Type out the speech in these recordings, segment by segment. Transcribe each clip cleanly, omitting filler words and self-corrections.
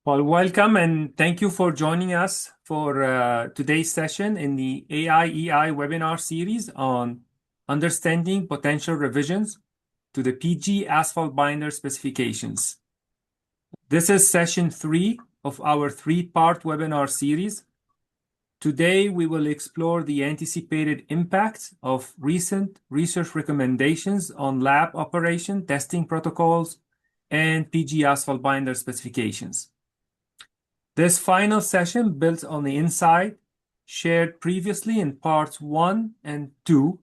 Well, welcome and thank you for joining us for today's session in the AI/EI webinar series on understanding potential revisions to the PG asphalt binder specifications. This is session 3 of our 3-part webinar series. Today, we will explore the anticipated impacts of recent research recommendations on lab operation testing protocols and PG asphalt binder specifications. This final session builds on the insight shared previously in parts 1 and 2,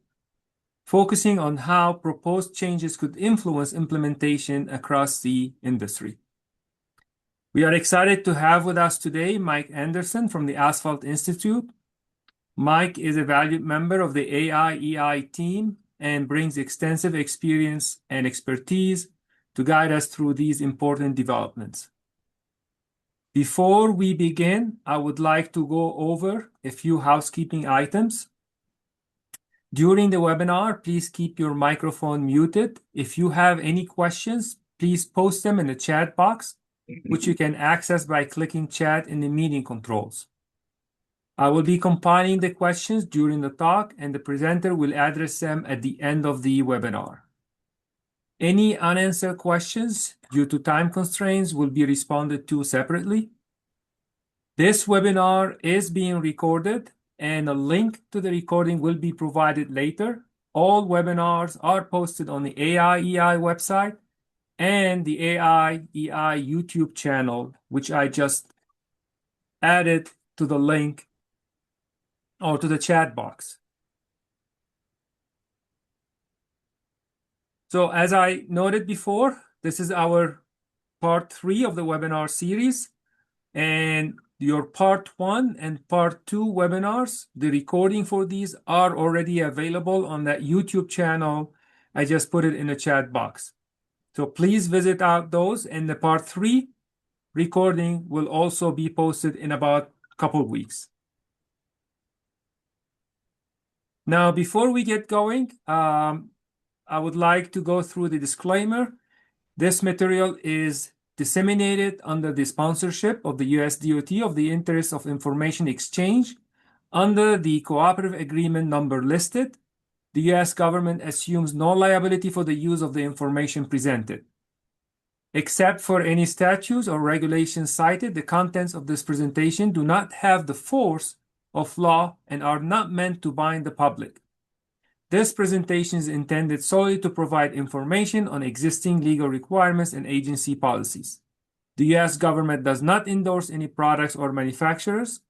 focusing on how proposed changes could influence implementation across the industry. We are excited to have with us today Mike Anderson from the Asphalt Institute. Mike is a valued member of the AI/EI team and brings extensive experience and expertise to guide us through these important developments. Before we begin, I would like to go over a few housekeeping items. During the webinar, please keep your microphone muted. If you have any questions, please post them in the chat box, which you can access by clicking chat in the meeting controls. I will be compiling the questions during the talk, and the presenter will address them at the end of the webinar. Any unanswered questions due to time constraints will be responded to separately. This webinar is being recorded, and a link to the recording will be provided later. All webinars are posted on the AI/EI website and the AI/EI YouTube channel, which I just added to the link or to the chat box. So as I noted before, this is our part 3 of the webinar series, and your part 1 and part 2 webinars, the recording for these are already available on that YouTube channel. I just put it in the chat box. So please visit out those, and the part 3 recording will also be posted in about a couple of weeks. Now, before we get going, I would like to go through the disclaimer. This material is disseminated under the sponsorship of the US DOT of the Interest of Information Exchange under the cooperative agreement number listed. The US government assumes no liability for the use of the information presented. Except for any statutes or regulations cited, the contents of this presentation do not have the force of law and are not meant to bind the public. This presentation is intended solely to provide information on existing legal requirements and agency policies. The U.S. government does not endorse any products or manufacturers,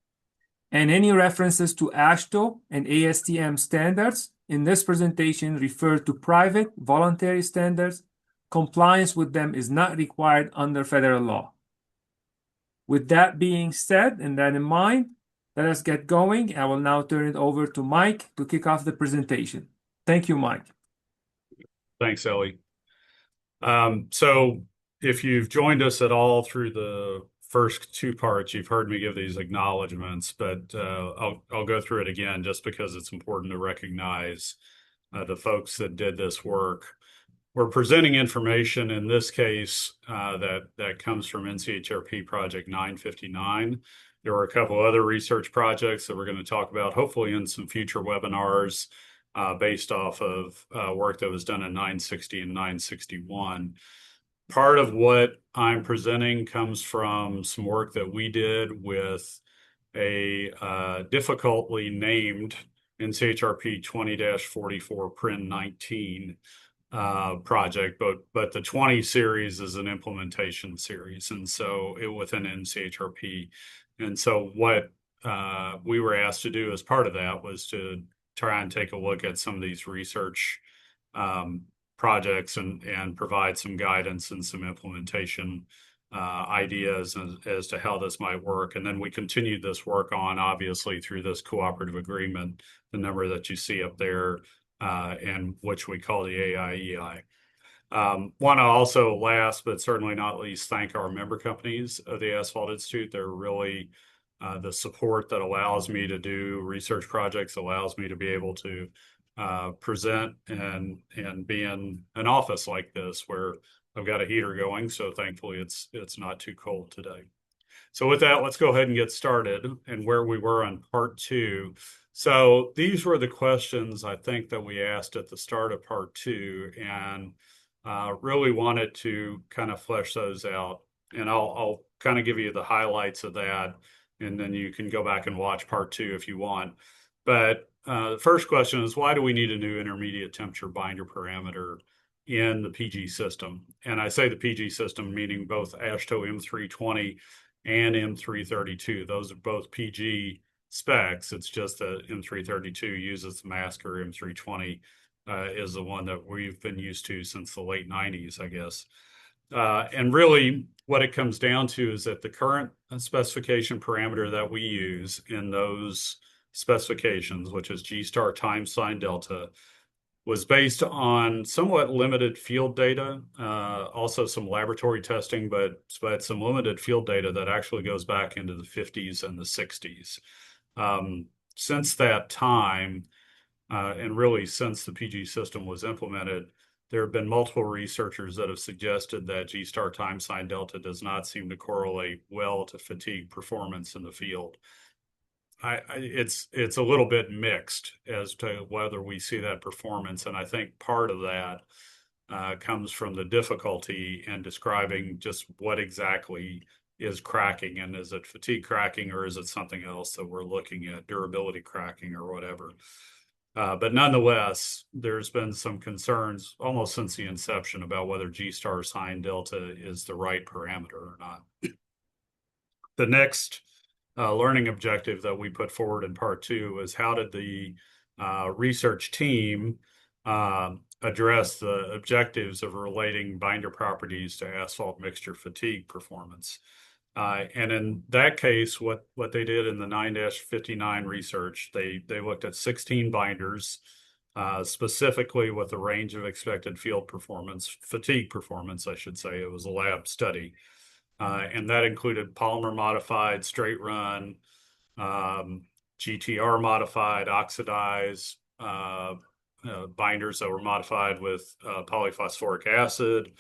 and any references to AASHTO and ASTM standards in this presentation refer to private, voluntary standards. Compliance with them is not required under federal law. With that being said, and that in mind, let us get going. I will now turn it over to Mike to kick off the presentation. Thank you, Mike. Thanks, Ellie. So if you've joined us at all through the first 2 parts, you've heard me give these acknowledgments, but I'll go through it again just because it's important to recognize the folks that did this work. We're presenting information in this case that comes from NCHRP Project 959. There were a couple other research projects that we're going to talk about, hopefully in some future webinars based off of work that was done in 960 and 961. Part of what I'm presenting comes from some work that we did with a difficultly named NCHRP 20-44 Prin 19 project, but the 20 series is an implementation series, and so it within NCHRP. And so what we were asked to do as part of that was to try and take a look at some of these research projects and provide some guidance and some implementation ideas as to how this might work. And then we continued this work on, obviously, through this cooperative agreement, the number that you see up there, and which we call the AIEI. Want to also, last but certainly not least, thank our member companies of the Asphalt Institute. They're really the support that allows me to do research projects, allows me to be able to present and be in an office like this where I've got a heater going. So thankfully it's not too cold today. So with that, let's go ahead and get started and where we were on part 2. So these were the questions I think that we asked at the start of part 2, and really wanted to kind of flesh those out. And I'll kind of give you the highlights of that, and then you can go back and watch part 2 if you want. But the first question is, why do we need a new intermediate temperature binder parameter in the PG system? And I say the PG system, meaning both AASHTO M320 and M332. Those are both PG specs. It's just that M332 uses the masker. M320 is the one that we've been used to since the late 90s, I guess. And really what it comes down to is that the current specification parameter that we use in those specifications, which is G star times sine delta, was based on somewhat limited field data, also some laboratory testing, but some limited field data that actually goes back into the 50s and the 60s. Since that time, and really since the PG system was implemented, there have been multiple researchers that have suggested that G star times sine delta does not seem to correlate well to fatigue performance in the field. It's a little bit mixed as to whether we see that performance, and I think part of that comes from the difficulty in describing just what exactly is cracking, and is it fatigue cracking or is it something else that we're looking at, durability cracking or whatever. But nonetheless, there's been some concerns almost since the inception about whether G star sine delta is the right parameter or not. The next learning objective that we put forward in part 2 is, how did the research team address the objectives of relating binder properties to asphalt mixture fatigue performance? And in that case, what they did in the 9-59 research, they looked at 16 binders, specifically with a range of expected field performance, fatigue performance, I should say. It was a lab study. And that included polymer modified, straight run, GTR modified, oxidized, binders that were modified with polyphosphoric acid,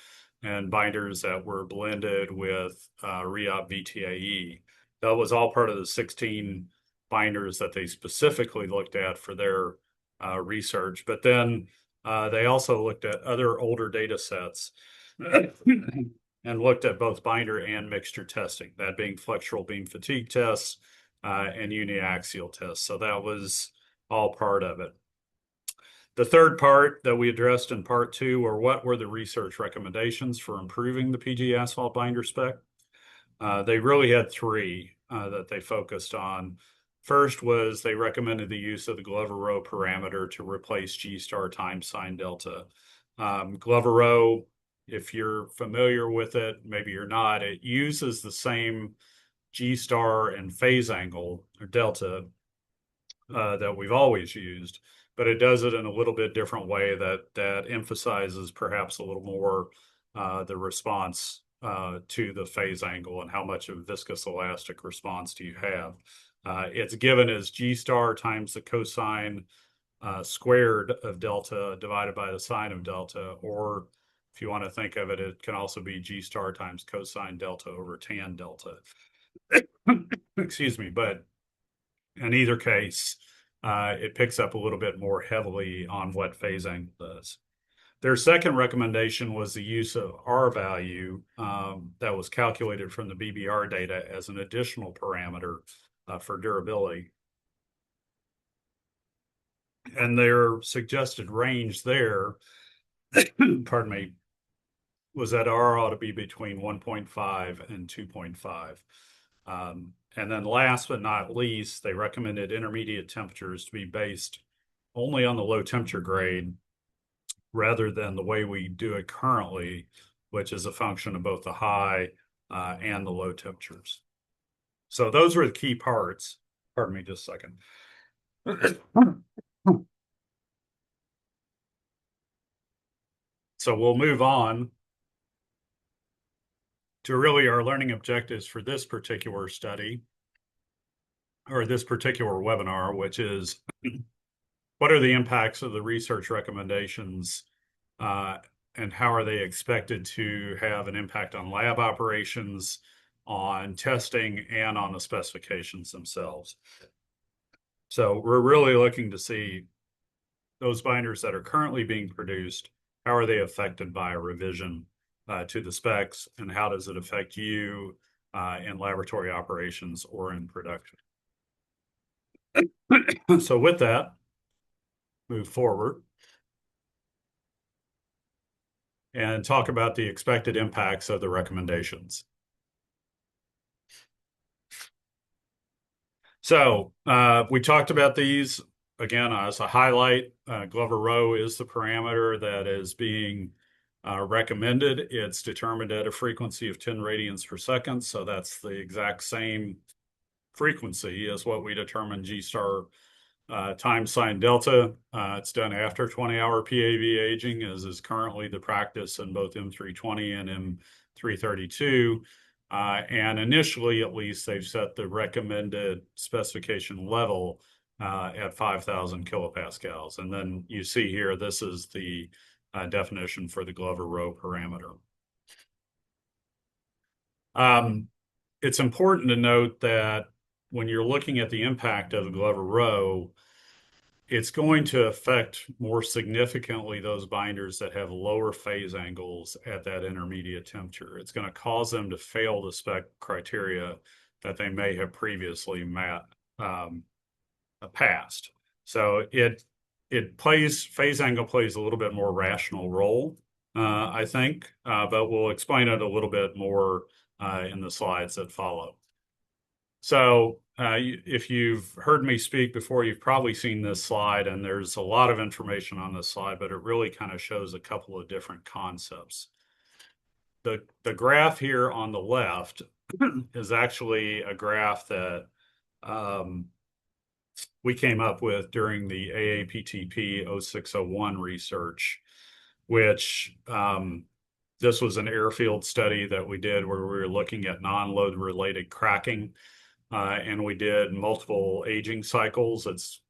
and binders that were blended with REOP VTAE. That was all part of the 16 binders that they specifically looked at for their research. But then they also looked at other older data sets and looked at both binder and mixture testing, that being flexural beam fatigue tests and uniaxial tests. So that was all part of it. The third part that we addressed in part 2 were, what were the research recommendations for improving the PG asphalt binder spec? They really had 3 that they focused on. First was, they recommended the use of the Glover-Rowe parameter to replace G star times sine delta. Glover-Rowe, if you're familiar with it, maybe you're not, it uses the same G star and phase angle, or delta, that we've always used, but it does it in a little bit different way that emphasizes perhaps a little more the response to the phase angle and how much of viscous elastic response do you have. It's given as G star times the cosine squared of delta divided by the sine of delta, or if you want to think of it, it can also be G star times cosine delta over tan delta. Excuse me, but in either case, it picks up a little bit more heavily on what phase angle does. Their second recommendation was the use of R value that was calculated from the BBR data as an additional parameter for durability. And their suggested range there, pardon me, was that R ought to be between 1.5 and 2.5. And then last but not least, they recommended intermediate temperatures to be based only on the low temperature grade rather than the way we do it currently, which is a function of both the high and the low temperatures. So those were the key parts. Pardon me just a second. So we'll move on to really our learning objectives for this particular study, or this particular webinar, which is what are the impacts of the research recommendations and how are they expected to have an impact on lab operations, on testing, and on the specifications themselves. So we're really looking to see those binders that are currently being produced, how are they affected by a revision to the specs, and how does it affect you in laboratory operations or in production? So with that, move forward and talk about the expected impacts of the recommendations. So we talked about these again as a highlight. Glover Row is the parameter that is being recommended. It's determined at a frequency of 10 radians per second. So that's the exact same frequency as what we determined G-star times sine delta. It's done after 20-hour PAV aging, as is currently the practice in both M320 and M332. And initially, at least, they've set the recommended specification level at 5,000 kilopascals. And then you see here, this is the definition for the Glover Row parameter. It's important to note that when you're looking at the impact of the Glover Row, it's going to affect more significantly those binders that have lower phase angles at that intermediate temperature. It's going to cause them to fail the spec criteria that they may have previously passed. So phase angle plays a little bit more rational role, I think, but we'll explain it a little bit more in the slides that follow. So if you've heard me speak before, you've probably seen this slide, and there's a lot of information on this slide, but it really kind of shows a couple of different concepts. The graph here on the left is actually a graph that we came up with during the AAPTP 0601 research, which this was an airfield study that we did where we were looking at non-load related cracking. And we did multiple aging cycles. It's,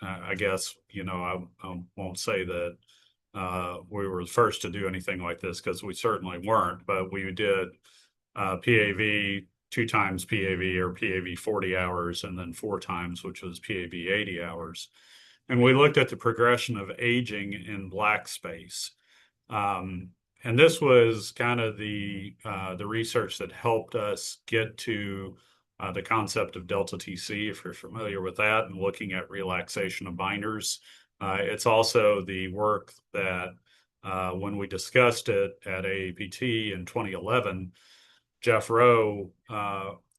I guess, I won't say that we were the first to do anything like this because we certainly weren't, but we did PAV 2 times PAV or PAV 40 hours and then 4 times, which was PAV 80 hours. And we looked at the progression of aging in black space. And this was kind of the research that helped us get to the concept of delta TC, if you're familiar with that, and looking at relaxation of binders. It's also the work that when we discussed it at AAPT in 2011, Jeff Rowe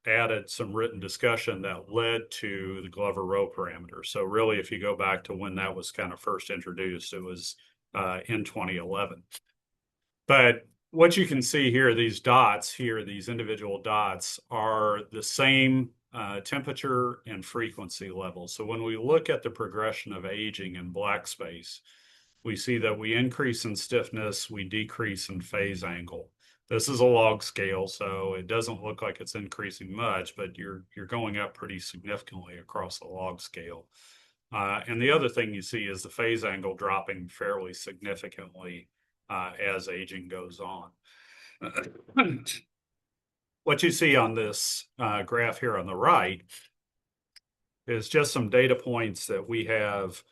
added some written discussion that led to the Glover Row parameter. So really, if you go back to when that was kind of first introduced, it was in 2011. But what you can see here, these dots here, these individual dots are the same temperature and frequency level. So when we look at the progression of aging in black space, we see that we increase in stiffness, we decrease in phase angle. This is a log scale, so it doesn't look like it's increasing much, but you're going up pretty significantly across the log scale. And the other thing you see is the phase angle dropping fairly significantly as aging goes on. What you see on this graph here on the right is just some data points that we have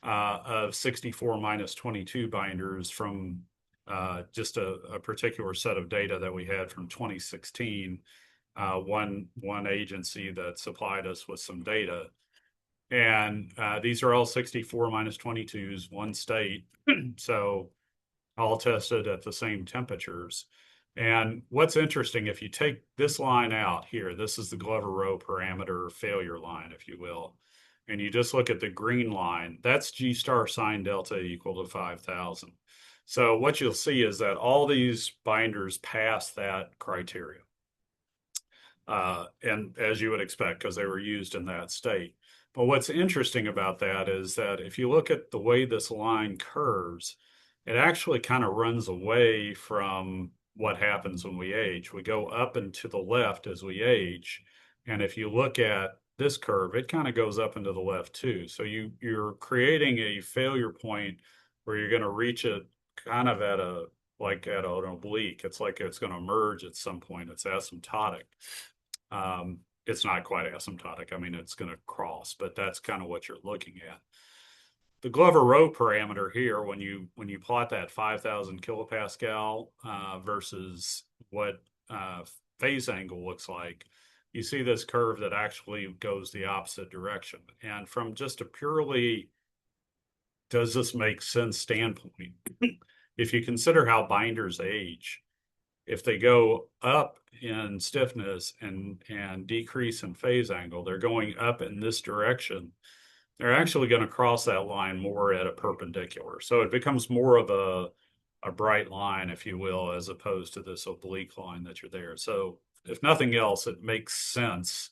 of 64 minus 22 binders from just a particular set of data that we had from 2016, one agency that supplied us with some data. And these are all 64 minus 22s, one state. So all tested at the same temperatures. And what's interesting, if you take this line out here, this is the Glover Row parameter failure line, if you will. and you just look at the green line, that's G star sine delta equal to 5,000. So what you'll see is that all these binders pass that criteria. And as you would expect, because they were used in that state. But what's interesting about that is that if you look at the way this line curves, it actually kind of runs away from what happens when we age. We go up and to the left as we age. And if you look at this curve, it kind of goes up and to the left too. So you're creating a failure point where you're going to reach it kind of at a like at an oblique. It's like it's going to merge at some point. It's asymptotic. It's not quite asymptotic. I mean, it's going to cross, but that's kind of what you're looking at. The Glover-Rowe parameter here, when you plot that 5,000 kilopascal versus what phase angle looks like, you see this curve that actually goes the opposite direction. And from just a purely does this make sense standpoint, if you consider how binders age, if they go up in stiffness and decrease in phase angle, they're going up in this direction. They're actually going to cross that line more at a perpendicular. So it becomes more of a bright line, if you will, as opposed to this oblique line that you're there. So if nothing else, it makes sense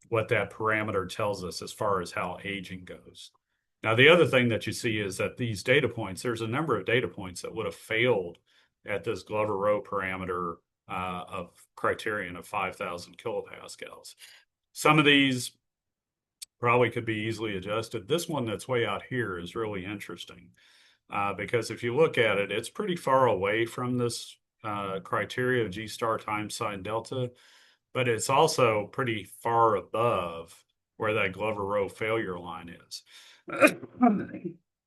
what that parameter tells us as far as how aging goes. Now, the other thing that you see is that these data points, there's a number of data points that would have failed at this Glover-Rowe parameter of criterion of 5,000 kilopascals. Some of these probably could be easily adjusted. This one that's way out here is really interesting because if you look at it, it's pretty far away from this criteria of G star times sine delta, but it's also pretty far above where that Glover-Rowe failure line is.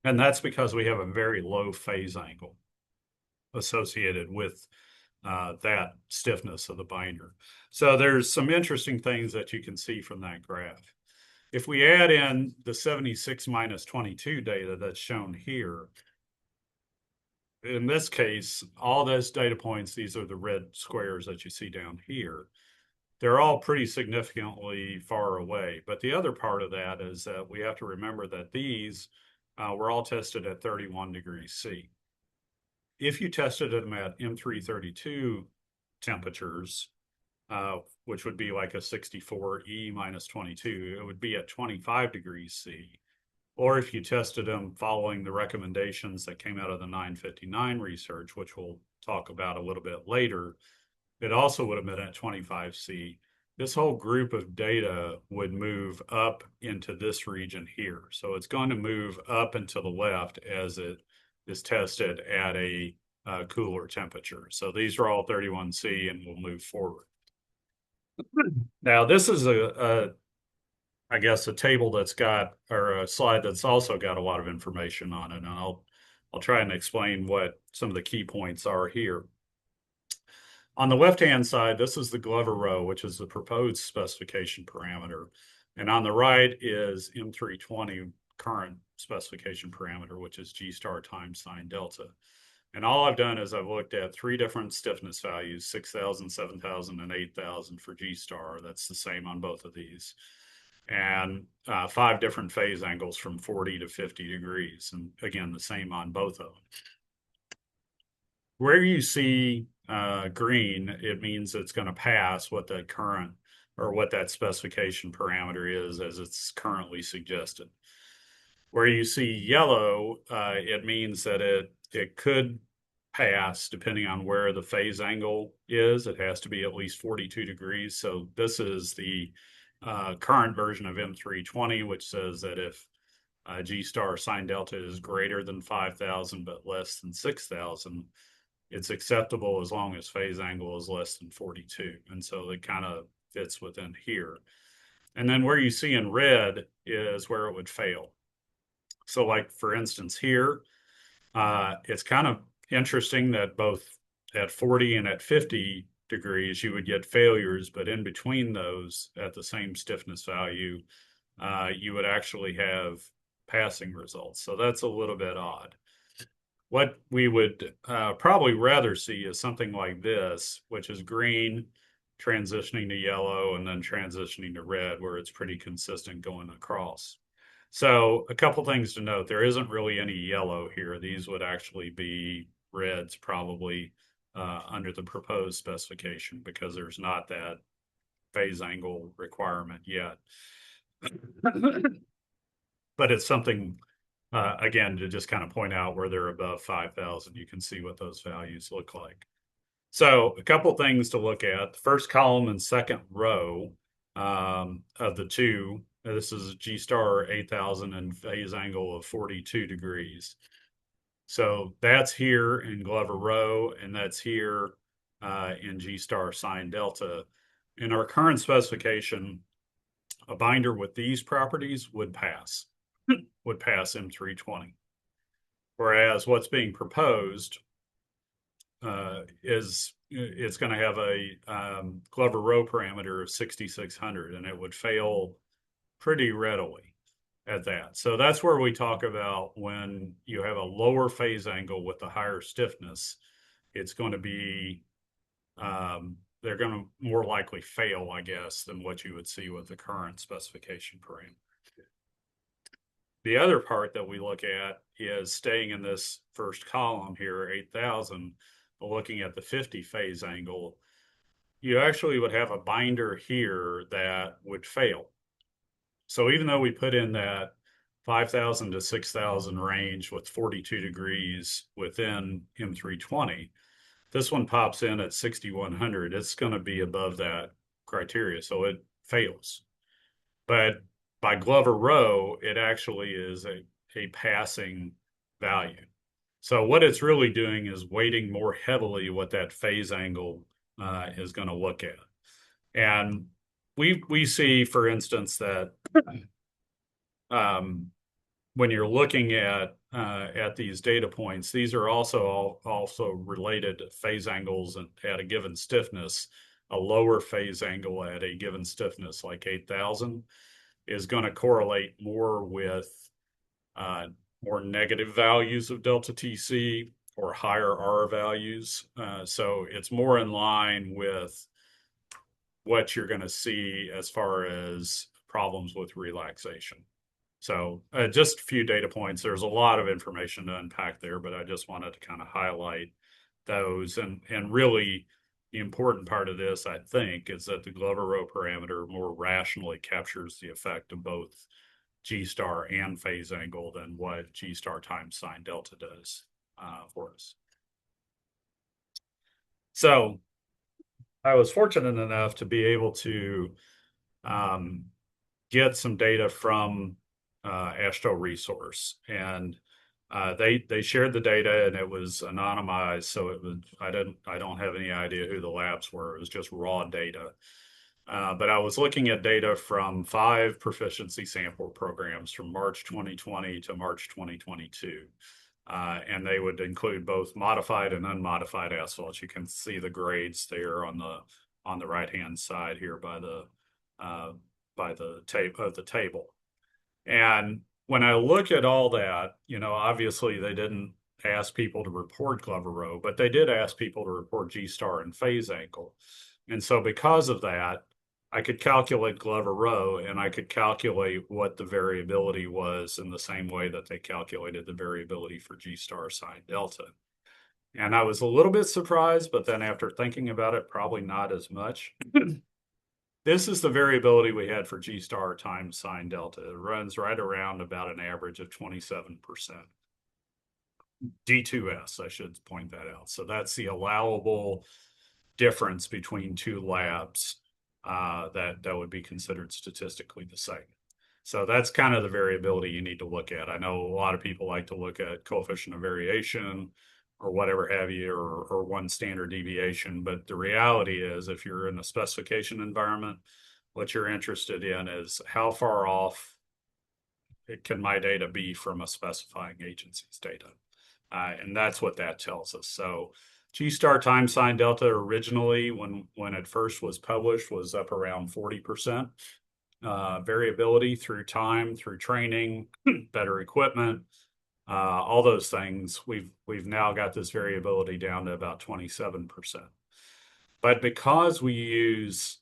And that's because we have a very low phase angle associated with that stiffness of the binder. So there's some interesting things that you can see from that graph. If we add in the 76 minus 22 data that's shown here, in this case, all those data points, these are the red squares that you see down here, they're all pretty significantly far away. But the other part of that is that we have to remember that these were all tested at 31 degrees C. If you tested them at M332 temperatures, which would be like a 64E minus 22, it would be at 25 degrees C. Or if you tested them following the recommendations that came out of the 959 research, which we'll talk about a little bit later, it also would have been at 25C. This whole group of data would move up into this region here. So it's going to move up and to the left as it is tested at a cooler temperature. So these are all 31C and we'll move forward. Now, this is I guess, a table that's got, or a slide that's also got a lot of information on it. And I'll try and explain what some of the key points are here. On the left-hand side, this is the Glover-Rowe, which is the proposed specification parameter. And on the right is M320 current specification parameter, which is G star times sine delta. And all I've done is I've looked at three different stiffness values, 6,000, 7,000, and 8,000 for G star. That's the same on both of these. And 5 different phase angles from 40 to 50 degrees. And again, the same on both of them. Where you see green, it means it's going to pass what the current or what that specification parameter is as it's currently suggested. Where you see yellow, it means that it could pass depending on where the phase angle is. It has to be at least 42 degrees. So this is the current version of M320, which says that if G star sine delta is greater than 5,000 but less than 6,000, it's acceptable as long as phase angle is less than 42. And so it kind of fits within here. And then where you see in red is where it would fail. So like, for instance, here, it's kind of interesting that both at 40 and at 50 degrees, you would get failures, but in between those, at the same stiffness value, you would actually have passing results. So that's a little bit odd. What we would probably rather see is something like this, which is green, transitioning to yellow, and then transitioning to red, where it's pretty consistent going across. So a couple things to note, there isn't really any yellow here. These would actually be reds probably under the proposed specification because there's not that phase angle requirement yet. But it's something, again, to just kind of point out where they're above 5,000, you can see what those values look like. So a couple things to look at. The first column and second row of the two, this is G star 8,000 and phase angle of 42 degrees. So that's here in Glover Row, and that's here in G star sine delta. In our current specification, a binder with these properties would pass M320. Whereas what's being proposed is it's going to have a Glover Row parameter of 6,600, and it would fail pretty readily at that. So that's where we talk about when you have a lower phase angle with a higher stiffness, it's going to be they're going to more likely fail, I guess, than what you would see with the current specification parameter. The other part that we look at is staying in this first column here, 8,000, looking at the 50 phase angle. You actually would have a binder here that would fail. So even though we put in that 5,000 to 6,000 range with 42 degrees within M320, this one pops in at 6,100. It's going to be above that criteria, so it fails. But by Glover Row, it actually is a passing value. So what it's really doing is weighting more heavily what that phase angle is going to look at. And we see, for instance, that when you're looking at these data points, these are also related phase angles at a given stiffness. A lower phase angle at a given stiffness, like 8,000, is going to correlate more with more negative values of delta TC or higher R values. So it's more in line with what you're going to see as far as problems with relaxation. So just a few data points. There's a lot of information to unpack there, but I just wanted to kind of highlight those. And really, the important part of this, I think, is that the Glover Row parameter more rationally captures the effect of both G star and phase angle than what G star times sine delta does for us. So I was fortunate enough to be able to get some data from Astro Resource, and they shared the data, and it was anonymized, so it was I don't have any idea who the labs were. It was just raw data. But I was looking at data from 5 proficiency sample programs from March 2020 to March 2022. And they would include both modified and unmodified asphalt. You can see the grades there on the right-hand side here by the table. And when I look at all that, obviously they didn't ask people to report Glover Row, but they did ask people to report G star and phase angle. And so because of that, I could calculate Glover Row, and I could calculate what the variability was in the same way that they calculated the variability for G star sine delta. And I was a little bit surprised, but then after thinking about it, probably not as much. This is the variability we had for G star times sine delta. It runs right around about an average of 27%. D2S, I should point that out. So that's the allowable difference between two labs that would be considered statistically the same. So that's kind of the variability you need to look at. I know a lot of people like to look at coefficient of variation or whatever have you, or one standard deviation. But the reality is, if you're in a specification environment, what you're interested in is how far off can my data be from a specifying agency's data. And that's what that tells us. So G star times sine delta originally, when it first was published, was up around 40%. Variability through time, through training, better equipment, all those things, we've now got this variability down to about 27%. But because we use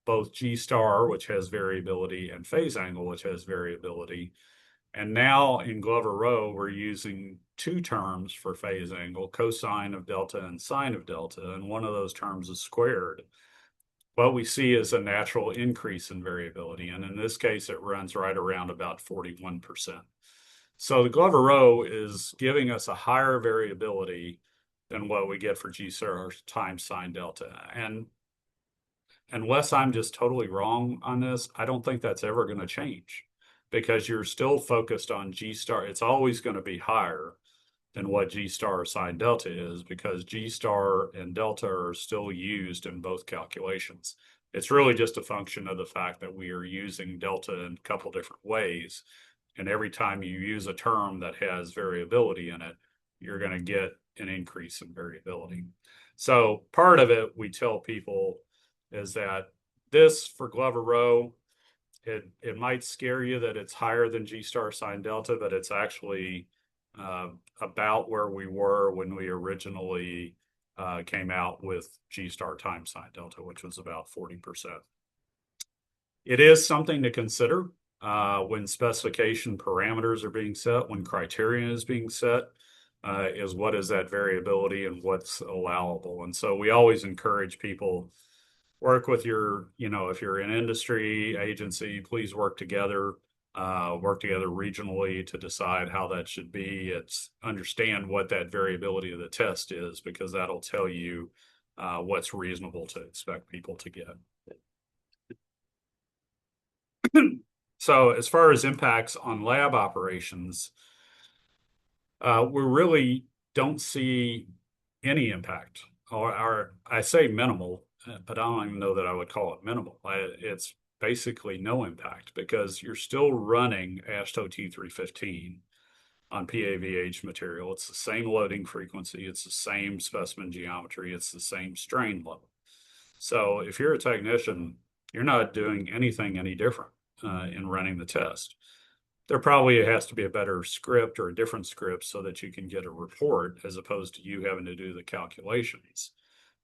both G star, which has variability, and phase angle, which has variability. And now in Glover Row, we're using two terms for phase angle, cosine of delta and sine of delta, and one of those terms is squared. What we see is a natural increase in variability, and in this case, it runs right around about 41%. So the Glover Row is giving us a higher variability than what we get for G star times sine delta. And unless I'm just totally wrong on this, I don't think that's ever going to change because you're still focused on G star. It's always going to be higher than what G star sine delta is because G star and delta are still used in both calculations. It's really just a function of the fact that we are using delta in a couple different ways. And every time you use a term that has variability in it, you're going to get an increase in variability. So part of it, we tell people, is that this for Glover Row, it might scare you that it's higher than G star sine delta, but it's actually about where we were when we originally came out with G star times sine delta, which was about 40%. It is something to consider when specification parameters are being set, when criterion is being set, is what is that variability and what's allowable. And so we always encourage people work with your, if you're an industry agency, please work together regionally to decide how that should be. It's understand what that variability of the test is, because that'll tell you what's reasonable to expect people to get. So as far as impacts on lab operations, we really don't see any impact, or I say minimal, but I don't even know that I would call it minimal. It's basically no impact because you're still running AASHTO T315 on PAVH material. It's the same loading frequency. It's the same specimen geometry. It's the same strain level. So if you're a technician, you're not doing anything any different in running the test. There probably has to be a better script or a different script so that you can get a report as opposed to you having to do the calculations.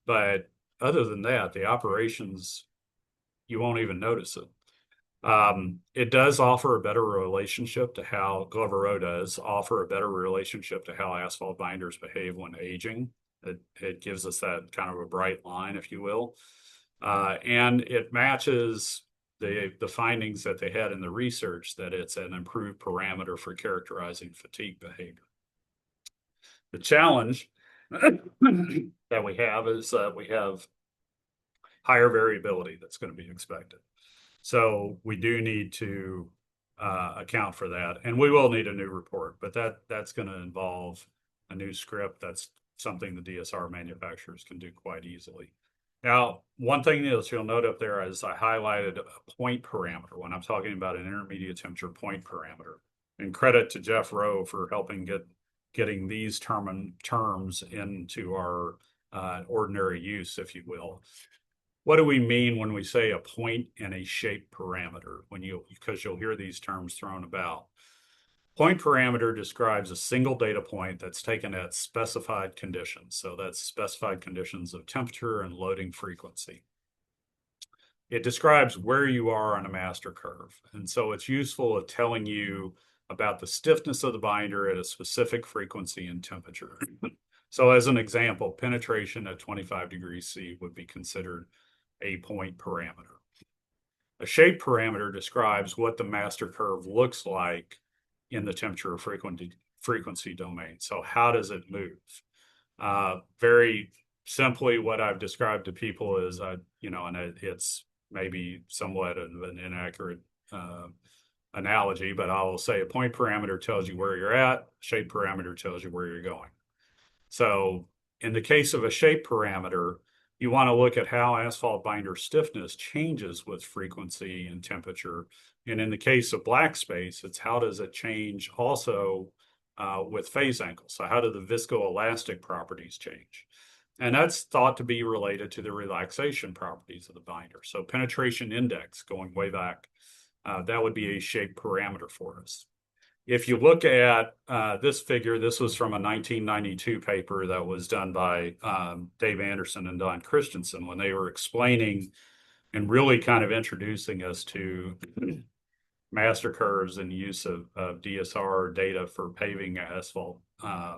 But other than that, the operations, you won't even notice it. It does offer a better relationship to how Glover Row does offer a better relationship to how asphalt binders behave when aging. It gives us that kind of a bright line, if you will. And it matches the findings that they had in the research that it's an improved parameter for characterizing fatigue behavior. The challenge that we have is that we have higher variability that's going to be expected. So we do need to account for that, and we will need a new report, but that's going to involve a new script. That's something the DSR manufacturers can do quite easily. Now, one thing that you'll note up there is I highlighted a point parameter when I'm talking about an intermediate temperature point parameter. And credit to Jeff Rowe for helping getting these terms into our ordinary use, if you will. What do we mean when we say a point and a shape parameter? Because you'll hear these terms thrown about. Point parameter describes a single data point that's taken at specified conditions. So that's specified conditions of temperature and loading frequency. It describes where you are on a master curve. And so it's useful at telling you about the stiffness of the binder at a specific frequency and temperature. So as an example, penetration at 25 degrees C would be considered a point parameter. A shape parameter describes what the master curve looks like in the temperature frequency domain. So how does it move? Very simply, what I've described to people is, and it's maybe somewhat of an inaccurate analogy, but I will say a point parameter tells you where you're at, shape parameter tells you where you're going. So in the case of a shape parameter, you want to look at how asphalt binder stiffness changes with frequency and temperature. And in the case of black space, it's how does it change also with phase angle. So how do the viscoelastic properties change? And that's thought to be related to the relaxation properties of the binder. So penetration index, going way back, that would be a shape parameter for us. If you look at this figure, this was from a 1992 paper that was done by Dave Anderson and Don Christensen when they were explaining and really kind of introducing us to master curves and use of DSR data for paving asphalt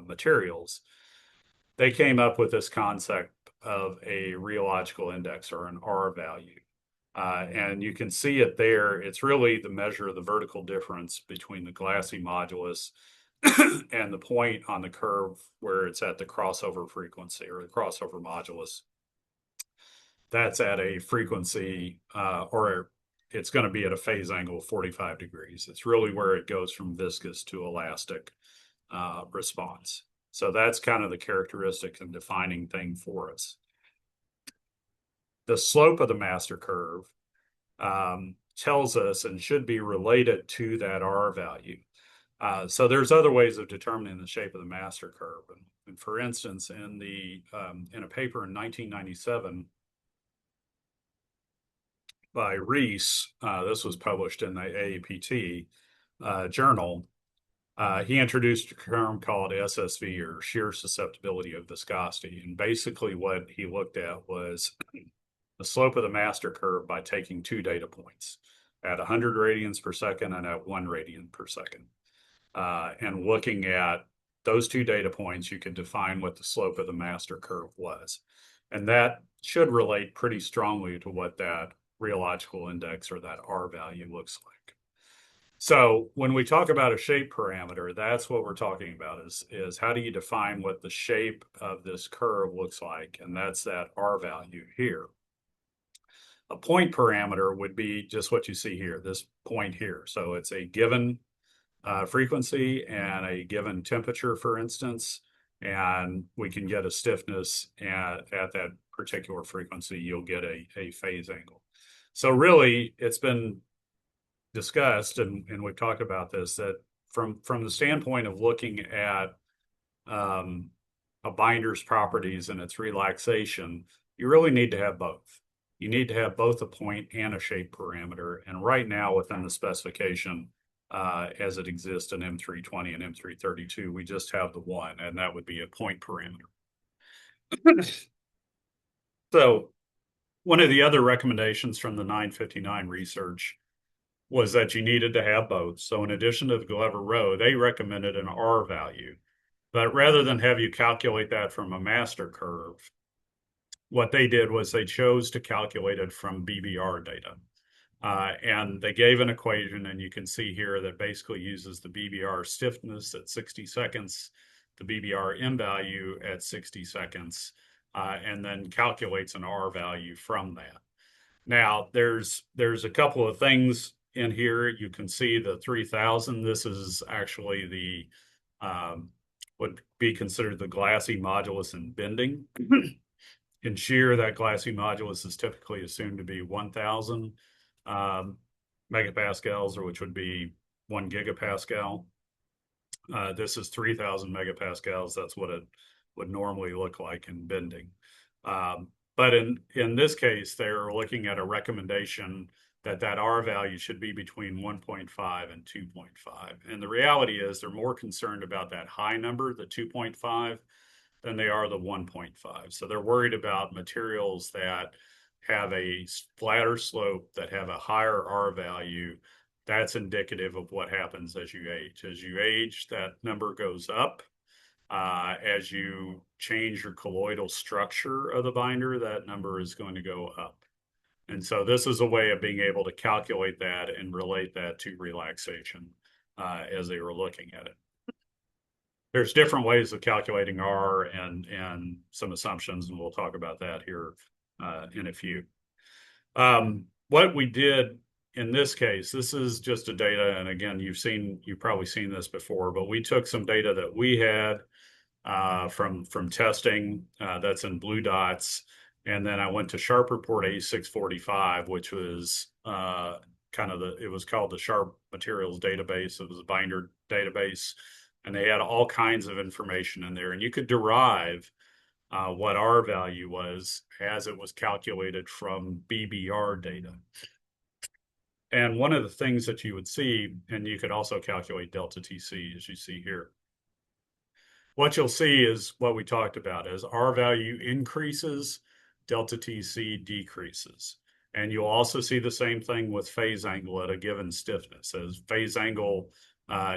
materials. They came up with this concept of a rheological index, or an R value. And you can see it there. It's really the measure of the vertical difference between the glassy modulus and the point on the curve where it's at the crossover frequency, or the crossover modulus. That's at a frequency, or it's going to be at a phase angle of 45 degrees. It's really where it goes from viscous to elastic response. So that's kind of the characteristic and defining thing for us. The slope of the master curve tells us and should be related to that R value. So there's other ways of determining the shape of the master curve. And for instance, in a paper in 1997 by Reese, this was published in the AAPT journal, he introduced a term called SSV, or shear susceptibility of viscosity. And basically what he looked at was the slope of the master curve by taking two data points at 100 radians per second and at 1 radian per second. And looking at those two data points, you can define what the slope of the master curve was. And that should relate pretty strongly to what that rheological index, or that R value, looks like. So when we talk about a shape parameter, that's what we're talking about, is how do you define what the shape of this curve looks like? And that's that R value here. A point parameter would be just what you see here, this point here. So it's a given frequency and a given temperature, for instance, and we can get a stiffness at that particular frequency. You'll get a phase angle. So really, it's been discussed, and we've talked about this, that from the standpoint of looking at a binder's properties and its relaxation, you really need to have both. You need to have both a point and a shape parameter. And right now, within the specification, as it exists in M320 and M332, we just have the one, and that would be a point parameter. So one of the other recommendations from the 959 research was that you needed to have both. So in addition to the Glover-Rowe, they recommended an R value. But rather than have you calculate that from a master curve, what they did was they chose to calculate it from BBR data. And they gave an equation, and you can see here that basically uses the BBR stiffness at 60 seconds, the BBR M value at 60 seconds, and then calculates an R value from that. Now, there's a couple of things in here. You can see the 3000. This is actually the would be considered the glassy modulus in bending. In shear, that glassy modulus is typically assumed to be 1000 megapascals, or which would be 1 gigapascal. This is 3000 megapascals. That's what it would normally look like in bending. But in this case, they're looking at a recommendation that R value should be between 1.5 and 2.5. And the reality is they're more concerned about that high number, the 2.5, than they are the 1.5. So they're worried about materials that have a flatter slope, that have a higher R value. That's indicative of what happens as you age. As you age, that number goes up. As you change your colloidal structure of the binder, that number is going to go up. And so this is a way of being able to calculate that and relate that to relaxation as they were looking at it. There's different ways of calculating R and some assumptions, and we'll talk about that here in a few. What we did in this case, this is just a data, and again, you've probably seen this before, but we took some data that we had from testing that's in blue dots. And then I went to Sharp Report A645, which was it was called the Sharp Materials Database. It was a binder database, and they had all kinds of information in there. And you could derive what R value was as it was calculated from BBR data. And one of the things that you would see, and you could also calculate delta TC, as you see here. What you'll see is what we talked about. As R value increases, delta TC decreases. And you'll also see the same thing with phase angle at a given stiffness. As phase angle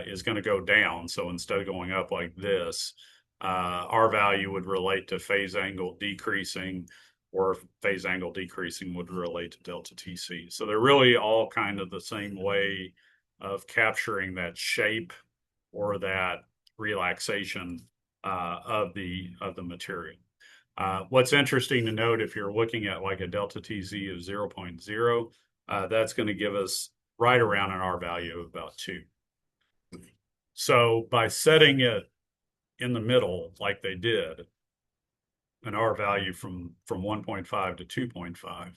is going to go down, so instead of going up like this, R value would relate to phase angle decreasing, or phase angle decreasing would relate to delta TC. So they're really all kind of the same way of capturing that shape or that relaxation of the material. What's interesting to note, if you're looking at like a delta TZ of 0.0, that's going to give us right around an R value of about 2. So by setting it in the middle like they did, an R value from 1.5 to 2.5,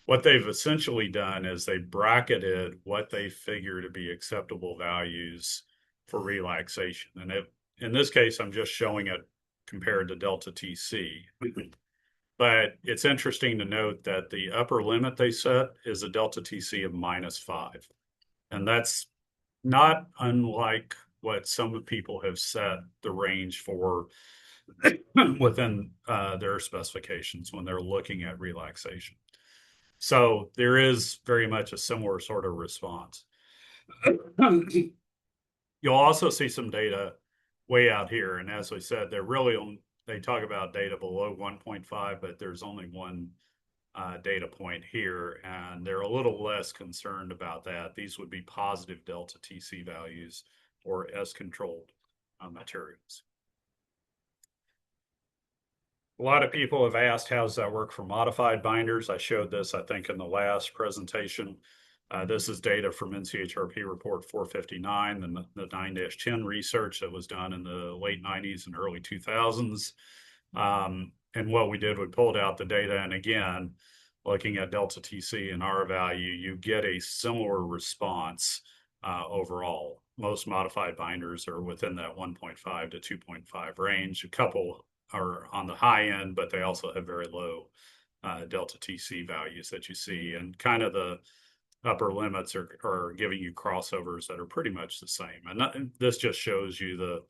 what they've essentially done is they bracketed what they figure to be acceptable values for relaxation. And in this case, I'm just showing it compared to delta TC. But it's interesting to note that the upper limit they set is a delta TC of -5. And that's not unlike what some people have set the range for within their specifications when they're looking at relaxation. So there is very much a similar sort of response. You'll also see some data way out here. And as I said, they talk about data below 1.5, but there's only one data point here, and they're a little less concerned about that. These would be positive delta TC values or S-controlled materials. A lot of people have asked, how does that work for modified binders? I showed this, I think, in the last presentation. This is data from NCHRP report 459, the 9-10 research that was done in the late 90s and early 2000s. And what we did, we pulled out the data, and again, looking at delta TC and R value, you get a similar response overall. Most modified binders are within that 1.5 to 2.5 range. A couple are on the high end, but they also have very low delta TC values that you see. And kind of the upper limits are giving you crossovers that are pretty much the same. And this just shows you the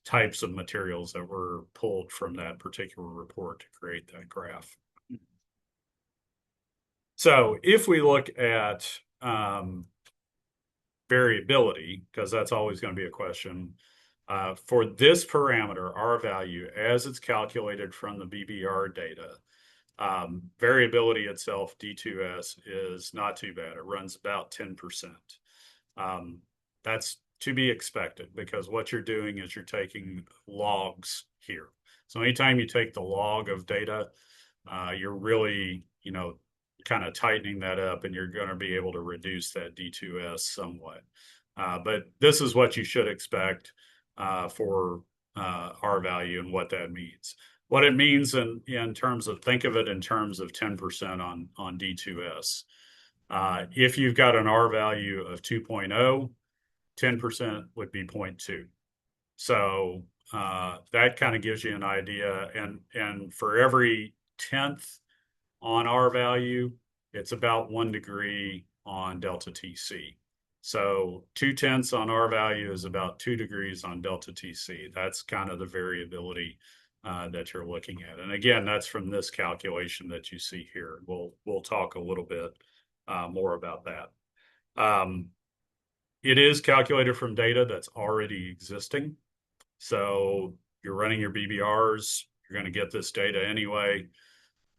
types of materials that were pulled from that particular report to create that graph. So if we look at variability, because that's always going to be a question, for this parameter, R value, as it's calculated from the BBR data, variability itself, D2S, is not too bad. It runs about 10%. That's to be expected, because what you're doing is you're taking logs here. So anytime you take the log of data, you're really, kind of tightening that up, and you're going to be able to reduce that D2S somewhat. But this is what you should expect for R value and what that means. What it means in terms of, think of it in terms of 10% on D2S. If you've got an R value of 2.0, 10% would be 0.2. So that kind of gives you an idea. And for every 10th on R value, it's about 1 degree on delta TC. So 2/10 on R value is about 2 degrees on delta TC. That's kind of the variability that you're looking at. And again, that's from this calculation that you see here. We'll talk a little bit more about that. It is calculated from data that's already existing. So you're running your BBRs, you're going to get this data anyway.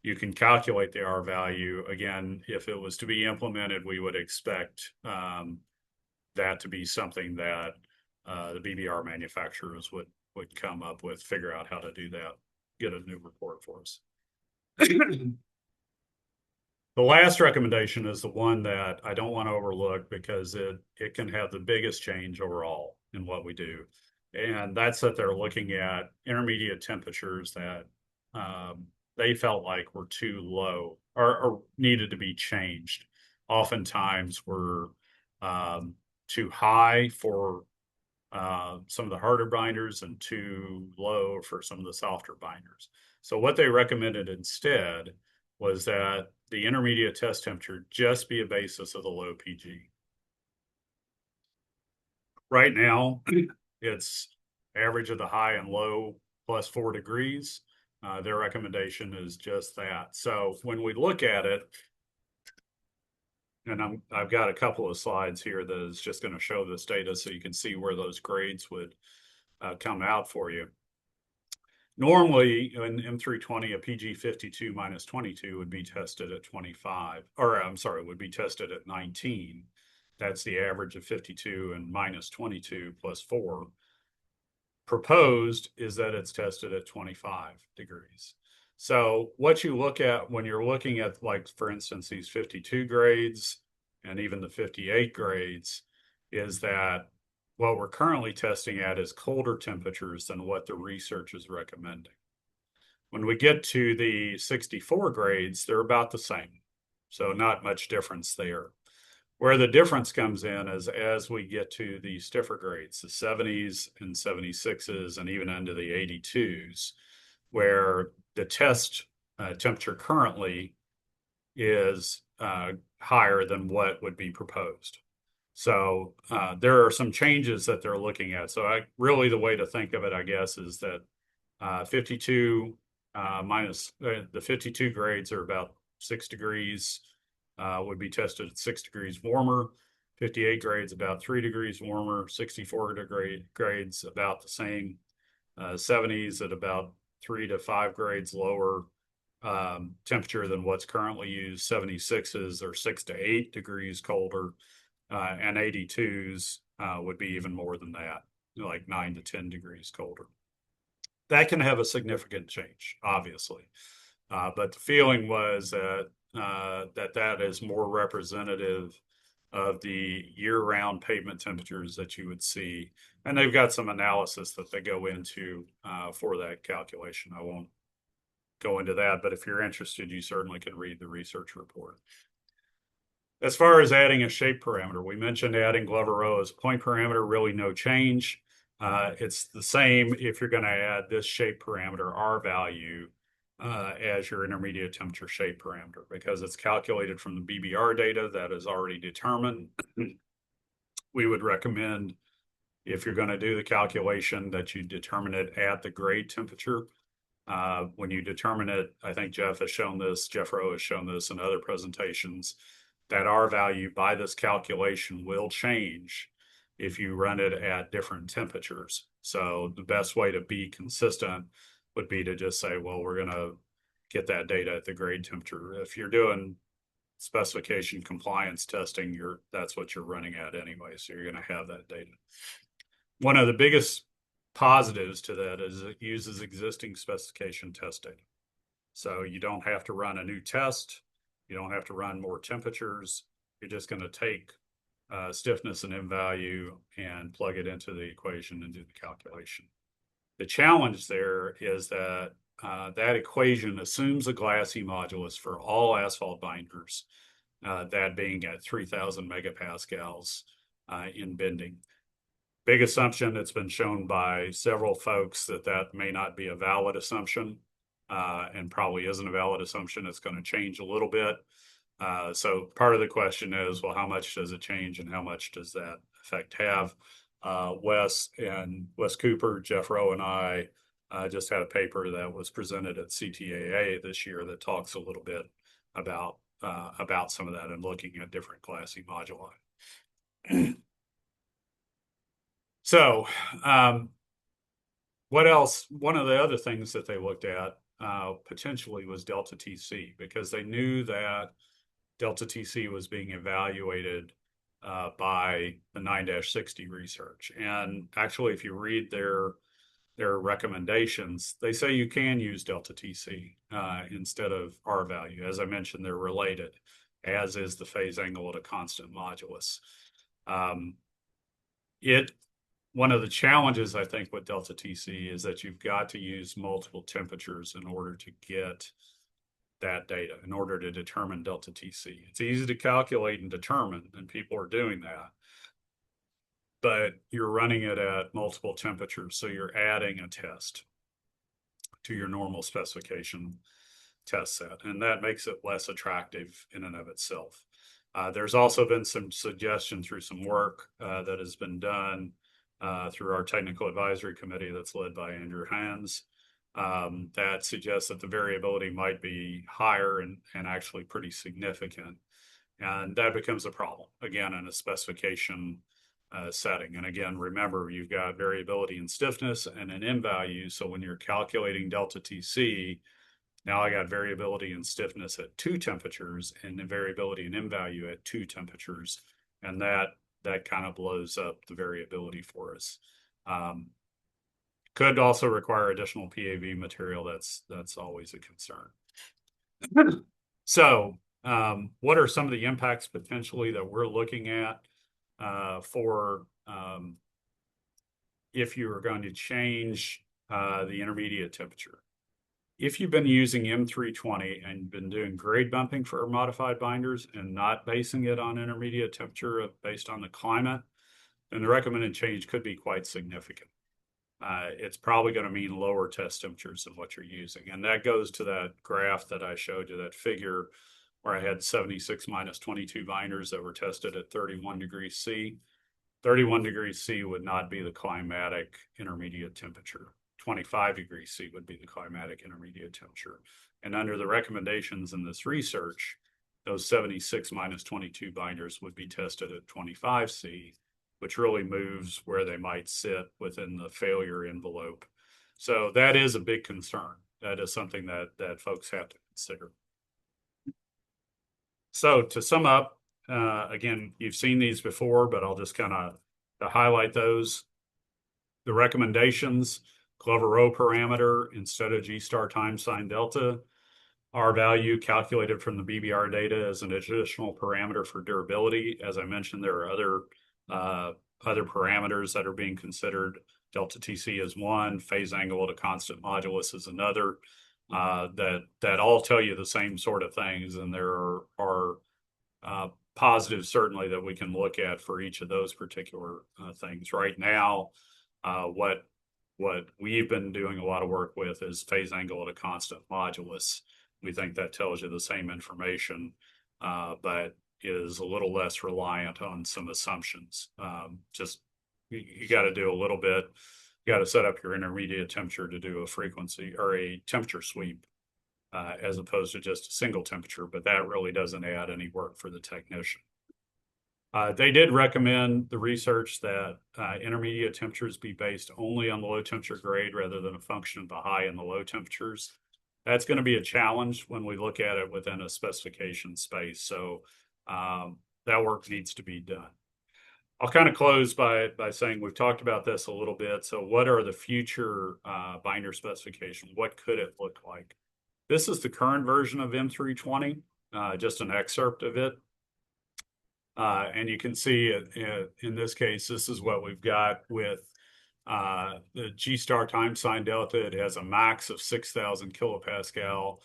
You can calculate the R value. Again, if it was to be implemented, we would expect that to be something that the BBR manufacturers would come up with, figure out how to do that, get a new report for us. The last recommendation is the one that I don't want to overlook, because it can have the biggest change overall in what we do. And that's that they're looking at intermediate temperatures that they felt like were too low or needed to be changed. Oftentimes were too high for some of the harder binders and too low for some of the softer binders. So what they recommended instead was that the intermediate test temperature just be a basis of the low PG. Right now, it's average of the high and low plus 4 degrees. Their recommendation is just that. So when we look at it, and I've got a couple of slides here that is just going to show this data so you can see where those grades would come out for you. Normally, in M320, a PG 52 minus 22 would be tested at 25, or I'm sorry, would be tested at 19. That's the average of 52 and minus 22 plus 4. Proposed is that it's tested at 25 degrees. So what you look at when you're looking at, like, for instance, these 52 grades and even the 58 grades, is that what we're currently testing at is colder temperatures than what the research is recommending. When we get to the 64 grades, they're about the same. So not much difference there. Where the difference comes in is as we get to the stiffer grades, the 70s and 76s, and even into the 82s, where the test temperature currently is higher than what would be proposed. So there are some changes that they're looking at. So really the way to think of it, I guess, is that 52 minus the 52 grades are about 6 degrees, would be tested at 6 degrees warmer. 58 grades about 3 degrees warmer. 64 grades about the same. 70s at about 3 to 5 grades lower temperature than what's currently used. 76s are 6 to 8 degrees colder. And 82s would be even more than that, like 9 to 10 degrees colder. That can have a significant change, obviously. But the feeling was that that is more representative of the year-round pavement temperatures that you would see. And they've got some analysis that they go into for that calculation. I won't go into that, but if you're interested, you certainly can read the research report. As far as adding a shape parameter, we mentioned adding Glover Row as a point parameter, really no change. It's the same if you're going to add this shape parameter, R value, as your intermediate temperature shape parameter, because it's calculated from the BBR data that is already determined. We would recommend, if you're going to do the calculation, that you determine it at the grade temperature. When you determine it, I think Jeff Rowe has shown this in other presentations, that R value by this calculation will change if you run it at different temperatures. So the best way to be consistent would be to just say, well, we're going to get that data at the grade temperature. If you're doing specification compliance testing, that's what you're running at anyway, so you're going to have that data. One of the biggest positives to that is it uses existing specification test data. So you don't have to run a new test. You don't have to run more temperatures. You're just going to take stiffness and M value and plug it into the equation and do the calculation. The challenge there is that that equation assumes a glassy modulus for all asphalt binders, that being at 3,000 megapascals in bending. Big assumption. It's been shown by several folks that may not be a valid assumption. And probably isn't a valid assumption. It's going to change a little bit. So part of the question is, well, how much does it change and how much does that effect have? Wes Cooper, Jeff Rowe, and I just had a paper that was presented at CTAA this year that talks a little bit about some of that and looking at different glassy moduli. So what else? One of the other things that they looked at potentially was delta TC, because they knew that delta TC was being evaluated by the 9-60 research. And actually, if you read their recommendations, they say you can use delta TC instead of R value. As I mentioned, they're related, as is the phase angle at a constant modulus. One of the challenges, I think, with delta TC is that you've got to use multiple temperatures in order to get that data, in order to determine delta TC. It's easy to calculate and determine, and people are doing that. But you're running it at multiple temperatures, so you're adding a test to your normal specification test set, and that makes it less attractive in and of itself. There's also been some suggestion through some work that has been done through our technical advisory committee that's led by Andrew Hans, that suggests that the variability might be higher and actually pretty significant And that becomes a problem, again, in a specification setting. And again, remember, you've got variability in stiffness and an M value. So when you're calculating delta TC, now I got variability in stiffness at 2 temperatures and the variability in M value at 2 temperatures. And that kind of blows up the variability for us. Could also require additional PAV material. That's always a concern. So what are some of the impacts potentially that we're looking at for if you are going to change the intermediate temperature? If you've been using M320 and been doing grade bumping for modified binders and not basing it on intermediate temperature based on the climate, then the recommended change could be quite significant. It's probably going to mean lower test temperatures than what you're using. And that goes to that graph that I showed you, that figure where I had 76 minus 22 binders that were tested at 31 degrees C. 31 degrees C would not be the climatic intermediate temperature. 25 degrees C would be the climatic intermediate temperature. And under the recommendations in this research, those 76 minus 22 binders would be tested at 25 C, which really moves where they might sit within the failure envelope. So that is a big concern. That is something that folks have to consider. So to sum up, again, you've seen these before, but I'll just kind of highlight those. The recommendations, Glover row parameter instead of G star times sine delta. R value calculated from the BBR data as an additional parameter for durability. As I mentioned, there are other parameters that are being considered. Delta TC is one, phase angle at a constant modulus is another. That all tell you the same sort of things, and there are positives certainly that we can look at for each of those particular things. Right now, what we've been doing a lot of work with is phase angle at a constant modulus. We think that tells you the same information, but is a little less reliant on some assumptions. Just you got to do a little bit. You got to set up your intermediate temperature to do a frequency or a temperature sweep as opposed to just a single temperature, but that really doesn't add any work for the technician. They did recommend the research that intermediate temperatures be based only on the low temperature grade rather than a function of the high and the low temperatures. That's going to be a challenge when we look at it within a specification space. So that work needs to be done. I'll kind of close by saying we've talked about this a little bit. So what are the future binder specifications? What could it look like? This is the current version of M320, just an excerpt of it. And you can see in this case, this is what we've got with the G star times sine delta. It has a max of 6,000 kilopascal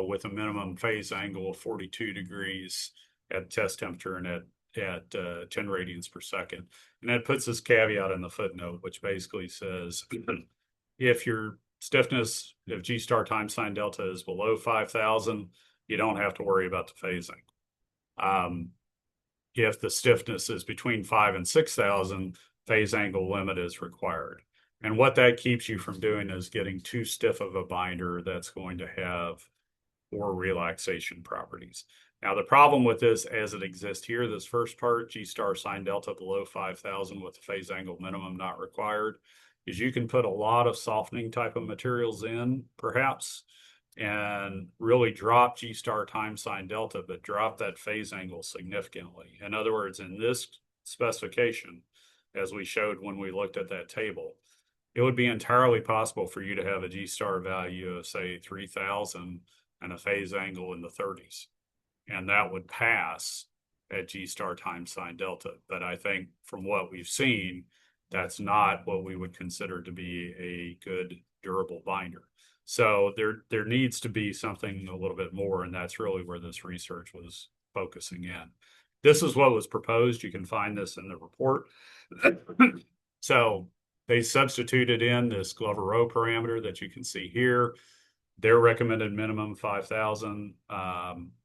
with a minimum phase angle of 42 degrees at test temperature and at 10 radians per second. And that puts this caveat in the footnote, which basically says if your stiffness of G star times sine delta is below 5,000, you don't have to worry about the phasing. If the stiffness is between 5,000 and 6,000, phase angle limit is required. And what that keeps you from doing is getting too stiff of a binder that's going to have poor relaxation properties. Now, the problem with this as it exists here, this first part, G star sine delta below 5,000 with the phase angle minimum not required, is you can put a lot of softening type of materials in, perhaps, and really drop G star times sine delta, but drop that phase angle significantly. In other words, in this specification, as we showed when we looked at that table, it would be entirely possible for you to have a G star value of, say, 3,000 and a phase angle in the 30s. And that would pass at G star times sine delta. But I think from what we've seen, that's not what we would consider to be a good durable binder. So there needs to be something a little bit more, and that's really where this research was focusing in. This is what was proposed. You can find this in the report. So they substituted in this Glover row parameter that you can see here. Their recommended minimum 5,000.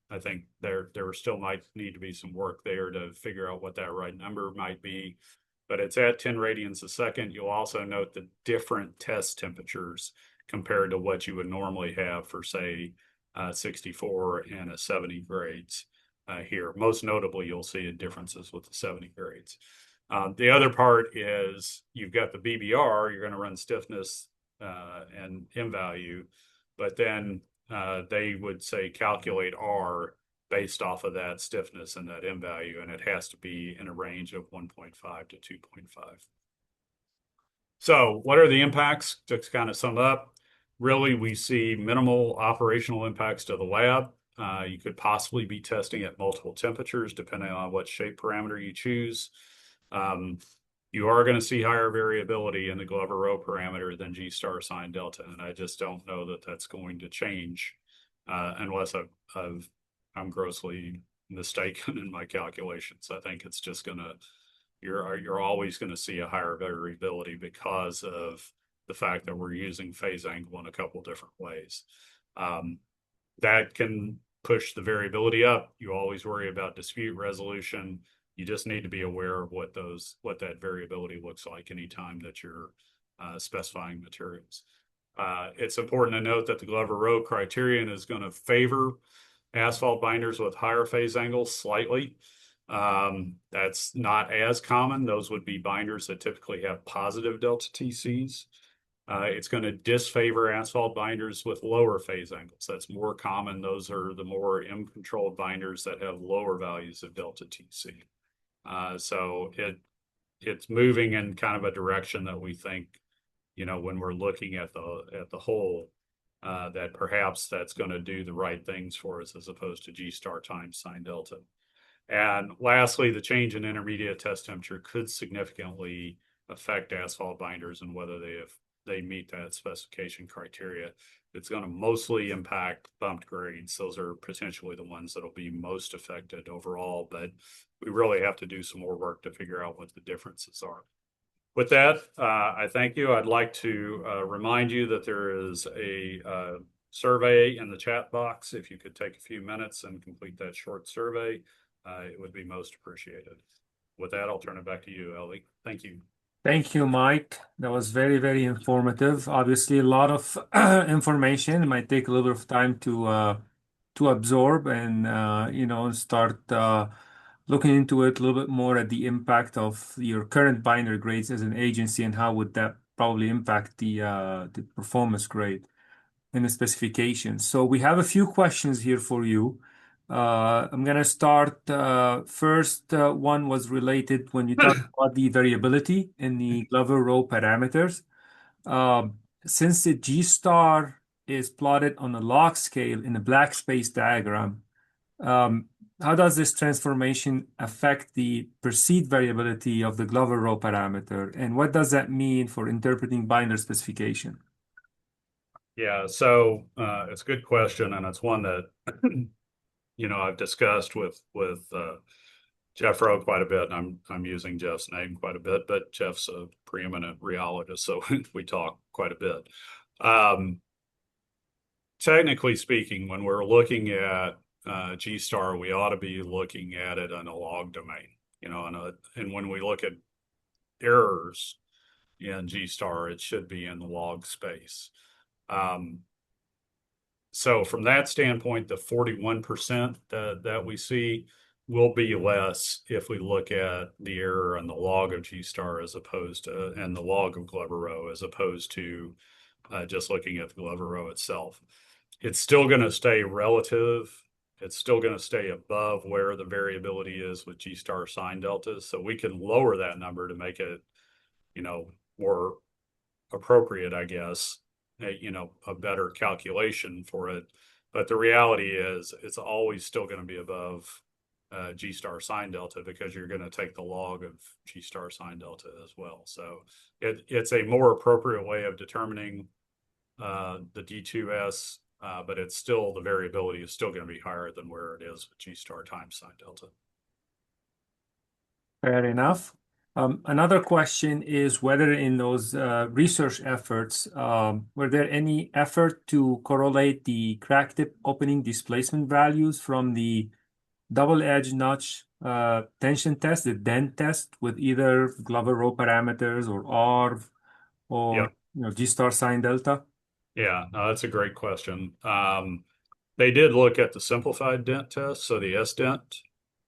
I think there still might need to be some work there to figure out what that right number might be, but it's at 10 radians a second. You'll also note the different test temperatures compared to what you would normally have for, say, 64 and a 70 grades. here. Most notably, you'll see differences with the 70 grades. The other part is you've got the BBR, you're going to run stiffness and M value, but then they would say calculate R based off of that stiffness and that M value, and it has to be in a range of 1.5 to 2.5. So what are the impacts? To kind of sum up, really we see minimal operational impacts to the lab. You could possibly be testing at multiple temperatures depending on what shape parameter you choose. You are going to see higher variability in the Glover row parameter than G star sine delta, and I just don't know that that's going to change unless I'm grossly mistaken in my calculations. I think it's just going to you're always going to see a higher variability because of the fact that we're using phase angle in a couple different ways. That can push the variability up. You always worry about dispute resolution. You just need to be aware of what that variability looks like anytime that you're specifying materials. It's important to note that the Glover row criterion is going to favor asphalt binders with higher phase angles slightly. That's not as common. Those would be binders that typically have positive delta TCs. It's going to disfavor asphalt binders with lower phase angles. That's more common. Those are the more M-controlled binders that have lower values of delta TC. So it's moving in kind of a direction that we think, when we're looking at the whole, that perhaps that's going to do the right things for us as opposed to G star times sine delta. And lastly, the change in intermediate test temperature could significantly affect asphalt binders and whether they meet that specification criteria. It's going to mostly impact bumped grades. Those are potentially the ones that'll be most affected overall, but we really have to do some more work to figure out what the differences are. With that, I thank you. I'd like to remind you that there is a survey in the chat box. If you could take a few minutes and complete that short survey, it would be most appreciated. With that, I'll turn it back to you, Ellie. Thank you. Thank you, Mike. That was very, very informative. Obviously, a lot of information. It might take a little bit of time to absorb and start looking into it a little bit more at the impact of your current binder grades as an agency and how would that probably impact the performance grade in the specifications. So we have a few questions here for you. I'm going to start first. One was related when you talked about the variability in the Glover row parameters. Since the G star is plotted on a log scale in a black space diagram, how does this transformation affect the perceived variability of the Glover row parameter? And what does that mean for interpreting binder specification? Yeah, so it's a good question, and it's one that I've discussed with Jeff Rowe quite a bit, and I'm using Jeff's name quite a bit, but Jeff's a preeminent rheologist, so we talk quite a bit. Technically speaking, when we're looking at G star, we ought to be looking at it in a log domain, and when we look at errors in G star, it should be in the log space. So from that standpoint, the 41% that we see will be less if we look at the error in the log of G star as opposed to, and the log of Glover row as opposed to just looking at the Glover row itself. It's still going to stay relative. It's still going to stay above where the variability is with G star sine deltas. So we can lower that number to make it, more appropriate, I guess, a better calculation for it. But the reality is it's always still going to be above G star sine delta because you're going to take the log of G star sine delta as well. So it's a more appropriate way of determining the D2S, but it's still, the variability is still going to be higher than where it is with G star times sine delta. Fair enough. Another question is whether in those research efforts, were there any effort to correlate the crack tip opening displacement values from the double edge notch tension test, the dent test, with either Glover row parameters or ARV or Yep. G star sine delta? Yeah, no, that's a great question. They did look at the simplified dent test, so the S dent.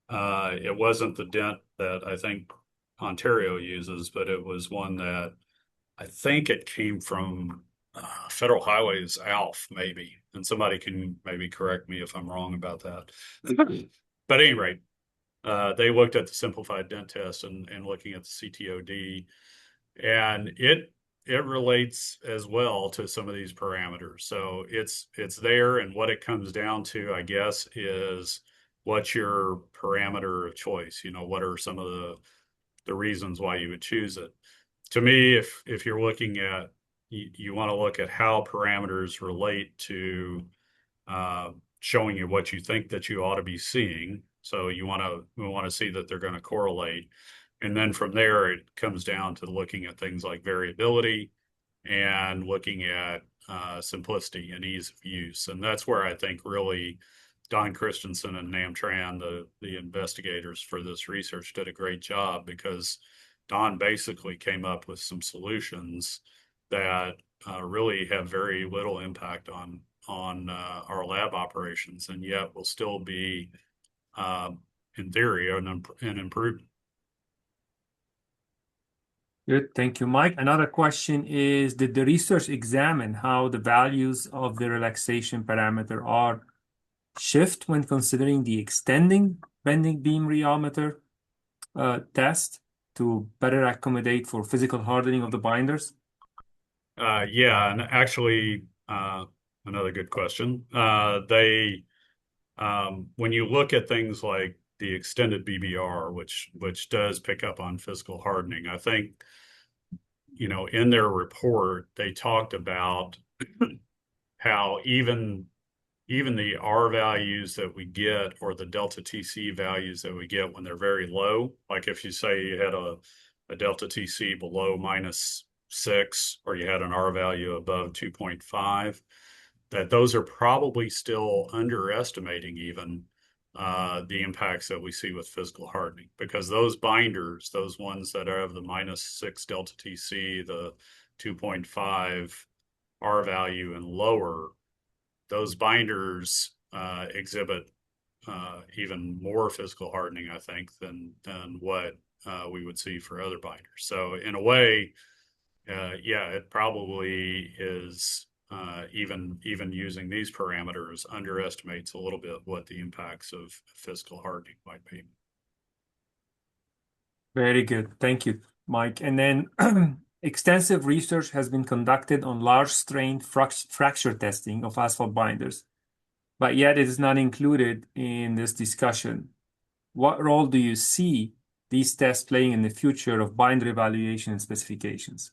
It wasn't the dent that I think Ontario uses, but it was one that I think it came from Federal Highways ALF, maybe. And somebody can maybe correct me if I'm wrong about that. But at any rate, they looked at the simplified dent test and looking at the CTOD, and it relates as well to some of these parameters. So it's there, and what it comes down to, I guess, is what's your parameter of choice? You know, what are some of the reasons why you would choose it? To me, if you're looking at you want to look at how parameters relate to showing you what you think that you ought to be seeing. So we want to see that they're going to correlate. And then from there, it comes down to looking at things like variability and looking at simplicity and ease of use. And that's where I think really Don Christensen and Nam Tran, the investigators for this research, did a great job, because Don basically came up with some solutions that really have very little impact on our lab operations, and yet will still be, uh, in theory, an improvement. Good, thank you, Mike. Another question is, did the research examine how the values of the relaxation parameter are shift when considering the extending bending beam rheometer test to better accommodate for physical hardening of the binders? Yeah, and actually, another good question. When you look at things like the extended BBR, which does pick up on physical hardening, I think, you know, in their report, they talked about how even the R values that we get, or the delta TC values that we get when they're very low, like if you say you had a delta TC below -6, or you had an R value above 2.5, that those are probably still underestimating even the impacts that we see with physical hardening, because those binders, those ones that are of the -6 delta TC, the 2.5 R value and lower, those binders exhibit even more physical hardening, I think, than what we would see for other binders. So in a way, yeah, it probably is, even using these parameters, underestimates a little bit what the impacts of physical hardening might be. Very good. Thank you, Mike. And then extensive research has been conducted on large strain fracture testing of asphalt binders, but yet it is not included in this discussion. What role do you see these tests playing in the future of binder evaluation and specifications?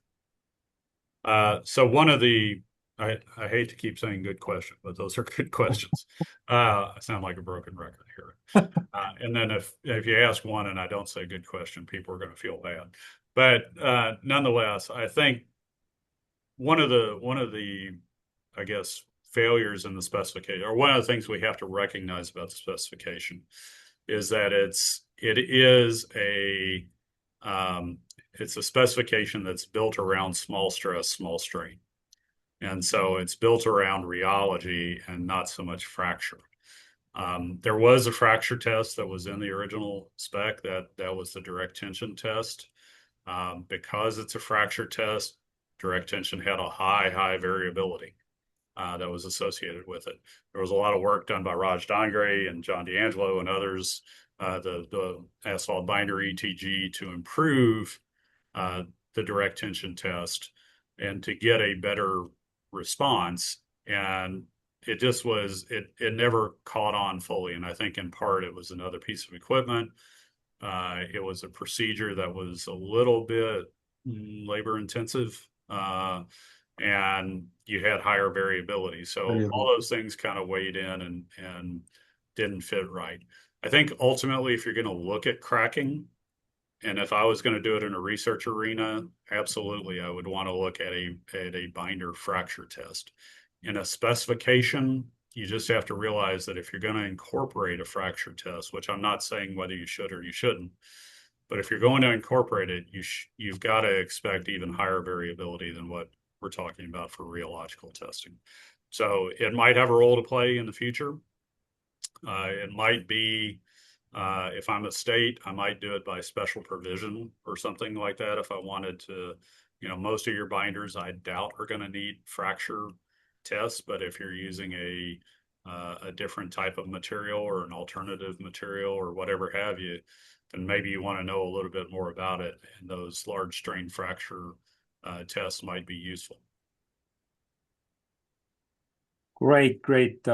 So one of the, I hate to keep saying good question, but those are good questions. I sound like a broken record here. And then if you ask one and I don't say good question, people are going to feel bad. But nonetheless, I think one of the I guess failures in the specification, or one of the things we have to recognize about the specification, is that it's a specification that's built around small stress, small strain. And so it's built around rheology and not so much fracture. There was a fracture test that was in the original spec, that was the direct tension test. Because it's a fracture test, direct tension had a high variability that was associated with it. There was a lot of work done by Raj Dangre and John D'Angelo and others, the asphalt binder ETG, to improve the direct tension test and to get a better response. And it just was, it never caught on fully. And I think in part it was another piece of equipment. It was a procedure that was a little bit labor intensive, and you had higher variability. So all those things kind of weighed in and didn't fit right. I think ultimately, if you're going to look at cracking, and if I was going to do it in a research arena, absolutely, I would want to look at a binder fracture test. In a specification, you just have to realize that if you're going to incorporate a fracture test, which I'm not saying whether you should or you shouldn't, but if you're going to incorporate it, you've got to expect even higher variability than what we're talking about for rheological testing. So it might have a role to play in the future. It might be, if I'm a state, I might do it by special provision or something like that. If I wanted to, most of your binders I doubt are going to need fracture tests, but if you're using a different type of material or an alternative material or whatever have you, then maybe you want to know a little bit more about it, and those large strain fracture tests might be useful. Great, great.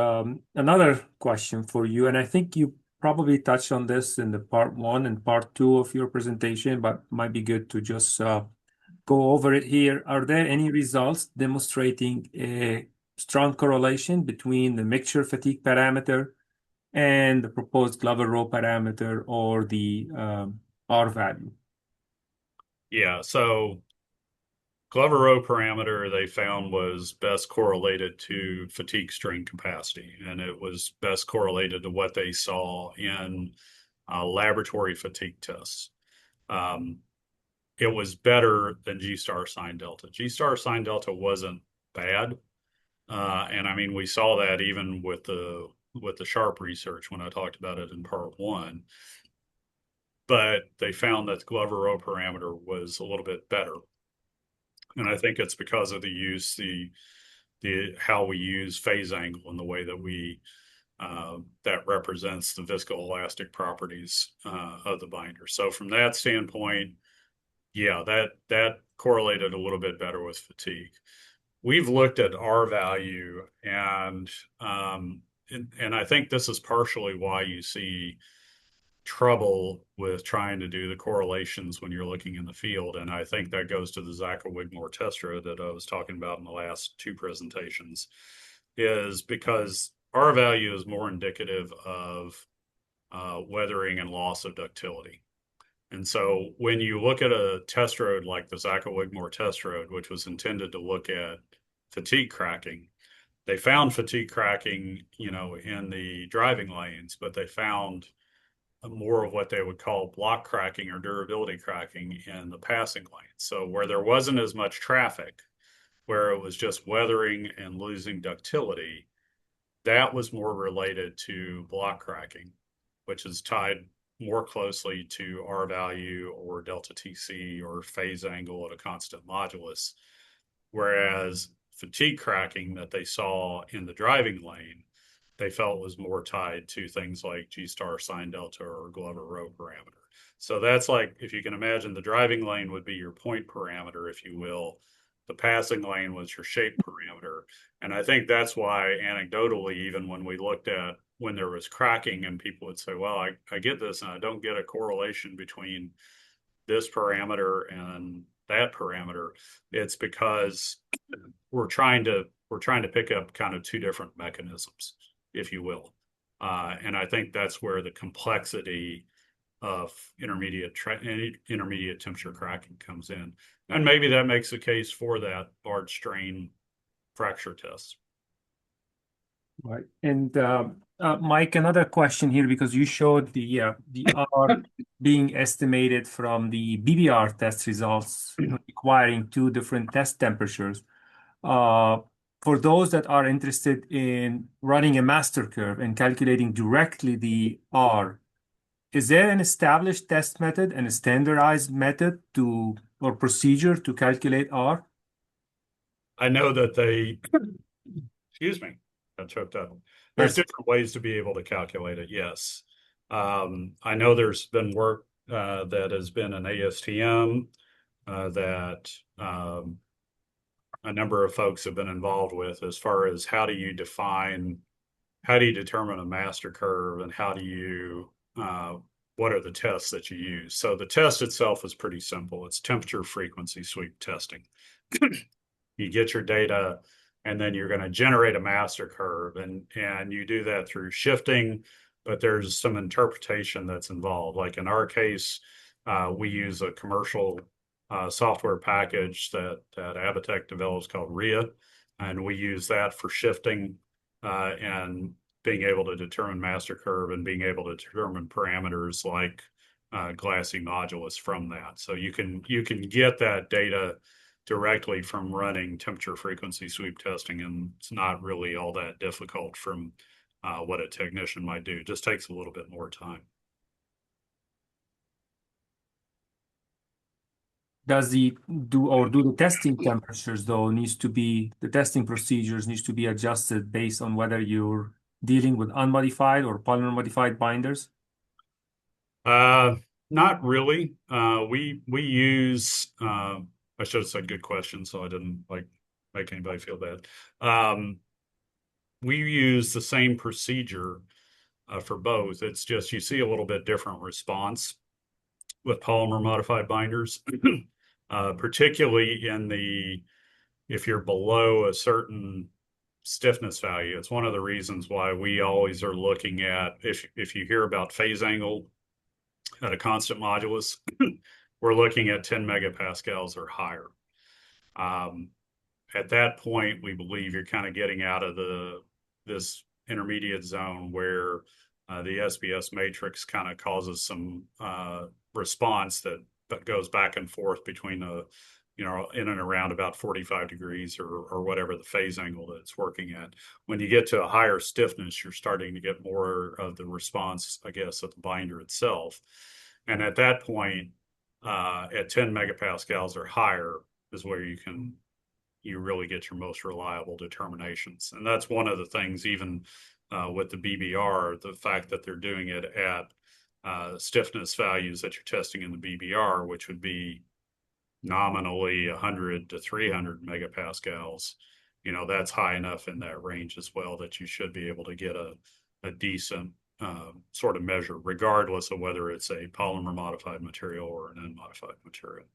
Another question for you, and I think you probably touched on this in the part one and part two of your presentation, but might be good to just go over it here. Are there any results demonstrating a strong correlation between the mixture fatigue parameter and the proposed Glover row parameter or the R value? Yeah, so Glover row parameter they found was best correlated to fatigue strain capacity, and it was best correlated to what they saw in laboratory fatigue tests. Um, it was better than G star sine delta. G star sine delta wasn't bad, and I mean we saw that even with the SHARP research when I talked about it in part one. But they found that the Glover row parameter was a little bit better. And I think it's because of the how we use phase angle and the way that we that represents the viscoelastic properties of the binder. So from that standpoint, yeah, that correlated a little bit better with fatigue. We've looked at R value, and I think this is partially why you see trouble with trying to do the correlations when you're looking in the field. And I think that goes to the Zacher-Wigmore test road that I was talking about in the last two presentations, is because R value is more indicative of weathering and loss of ductility. And so when you look at a test road like the Zacher-Wigmore test road, which was intended to look at fatigue cracking, they found fatigue cracking, in the driving lanes, but they found more of what they would call block cracking or durability cracking in the passing lane. So where there wasn't as much traffic, where it was just weathering and losing ductility, that was more related to block cracking, which is tied more closely to R value or delta TC or phase angle at a constant modulus. Whereas fatigue cracking that they saw in the driving lane they felt was more tied to things like G star sine delta or Glover row parameter. So that's like, if you can imagine, the driving lane would be your point parameter, if you will. The passing lane was your shape parameter. And I think that's why anecdotally, even when we looked at when there was cracking and people would say, well, I get this and I don't get a correlation between this parameter and that parameter, it's because we're trying to pick up kind of two different mechanisms, if you will. And I think that's where the complexity of intermediate temperature cracking comes in. And maybe that makes the case for that large strain fracture test. Right. And Mike, another question here, because you showed the R being estimated from the BBR test results, requiring two different test temperatures. For those that are interested in running a master curve and calculating directly the R, is there an established test method and a standardized method or procedure to calculate R? I know that excuse me, I choked up. There's Yes. different ways to be able to calculate it, yes. I know there's been work that has been an ASTM that a number of folks have been involved with, as far as how do you determine a master curve, and what are the tests that you use. So the test itself is pretty simple. It's temperature frequency sweep testing. You get your data, and then you're going to generate a master curve, and you do that through shifting, but there's some interpretation that's involved. Like in our case, we use a commercial software package that Abatec develops called RIA, and we use that for shifting and being able to determine master curve and being able to determine parameters like glassy modulus from that. So you can get that data directly from running temperature frequency sweep testing, and it's not really all that difficult from what a technician might do. It just takes a little bit more time. Does the do the testing temperatures though needs to be the testing procedures needs to be adjusted based on whether you're dealing with unmodified or polymer modified binders? Uh, Not really. We use I should have said good question, so I didn't like make anybody feel bad. We use the same procedure for both. It's just you see a little bit different response with polymer modified binders, particularly in the if you're below a certain stiffness value. It's one of the reasons why we always are looking at if you hear about phase angle at a constant modulus, we're looking at 10 megapascals or higher. At that point, we believe you're kind of getting out of this intermediate zone where the SBS matrix kind of causes some response that goes back and forth between in and around about 45 degrees or whatever the phase angle that it's working at. When you get to a higher stiffness, you're starting to get more of the response, I guess, of the binder itself. And at that point, at 10 megapascals or higher is where you really get your most reliable determinations. And that's one of the things, even with the BBR, the fact that they're doing it at stiffness values that you're testing in the BBR, which would be nominally 100 to 300 megapascals, that's high enough in that range as well that you should be able to get a decent sort of measure, regardless of whether it's a polymer modified material or an unmodified material.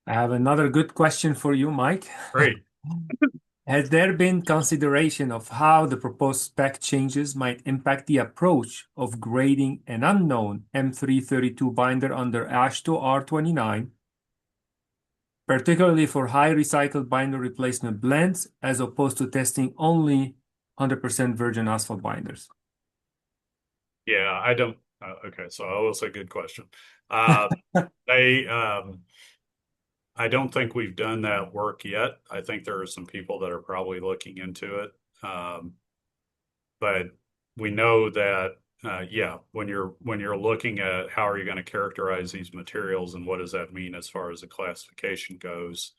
I have another good question for you, Mike. Great. Has there been consideration of how the proposed spec changes might impact the approach of grading an unknown M332 binder under AASHTO R29, particularly for high recycled binder replacement blends, as opposed to testing only 100% virgin asphalt binders? Yeah, I don't. Okay, so I will say good question. They I don't think we've done that work yet. I think there are some people that are probably looking into it. But we know that, yeah, when you're looking at how are you going to characterize these materials and what does that mean as far as the classification goes,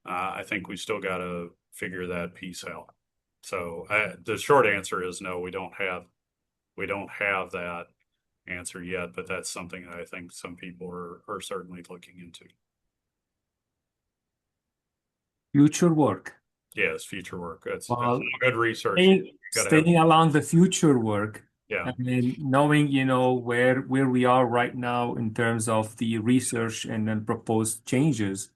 I think we still got to figure that piece out. So the short answer is no, we don't have that answer yet, but that's something that I think some people are certainly looking into. Future work. Yes, future work. That's Well, good research. You got to have, staying along the future work, yeah. I mean, knowing, where we are right now in terms of the research and then proposed changes,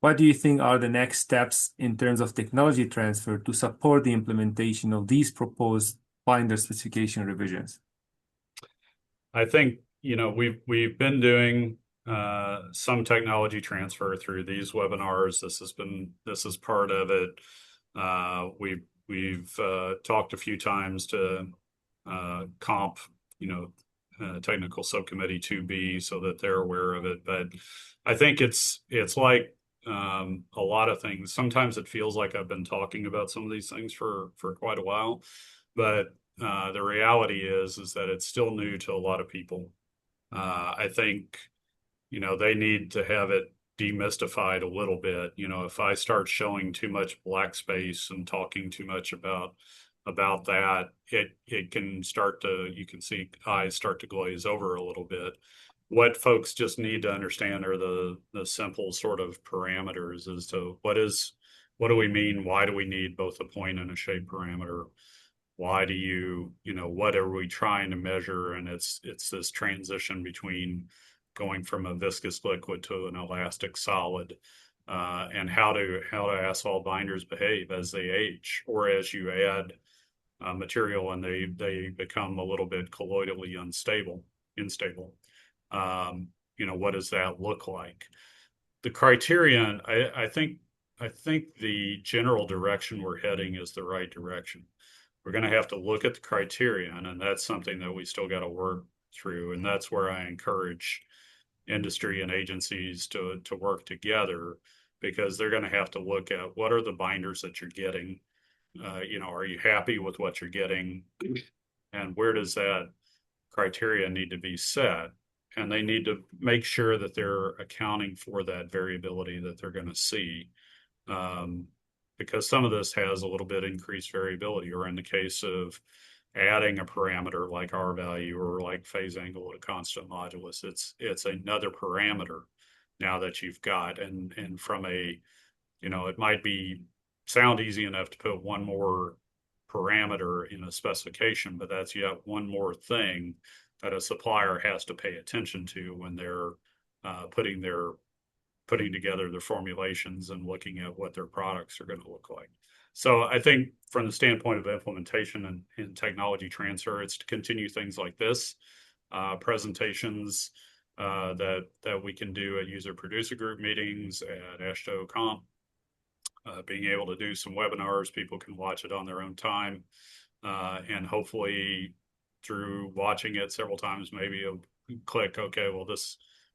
what do you think are the next steps in terms of technology transfer to support the implementation of these proposed binder specification revisions? I think, we've been doing some technology transfer through these webinars. This is part of it. We've talked a few times to comp, technical subcommittee 2B so that they're aware of it. But I think it's like a lot of things. Sometimes it feels like I've been talking about some of these things for quite a while, but the reality is that it's still new to a lot of people. I think, they need to have it demystified a little bit. If I start showing too much black space and talking too much about that, it can you can see eyes start to glaze over a little bit. What folks just need to understand are the simple sort of parameters as to what do we mean? Why do we need both a point and a shape parameter? Why do what are we trying to measure? And it's this transition between going from a viscous liquid to an elastic solid, and how do asphalt binders behave as they age or as you add material and they become a little bit colloidally instable. What does that look like? The criterion, I think the general direction we're heading is the right direction. We're going to have to look at the criterion, and that's something that we still got to work through. And that's where I encourage industry and agencies to work together, because they're going to have to look at what are the binders that you're getting. Are you happy with what you're getting? And where does that criteria need to be set? And they need to make sure that they're accounting for that variability that they're going to see. Because some of this has a little bit increased variability, or in the case of adding a parameter like R value or like phase angle at a constant modulus, it's another parameter now that you've got. And from a, it might sound easy enough to put one more parameter in a specification, but that's yet one more thing that a supplier has to pay attention to when they're putting together their formulations and looking at what their products are going to look like. So I think from the standpoint of implementation and technology transfer, it's to continue things like this, presentations that we can do at user producer group meetings, at AASHTO Comp, being able to do some webinars. People can watch it on their own time, and hopefully through watching it several times, maybe you'll click, okay, well,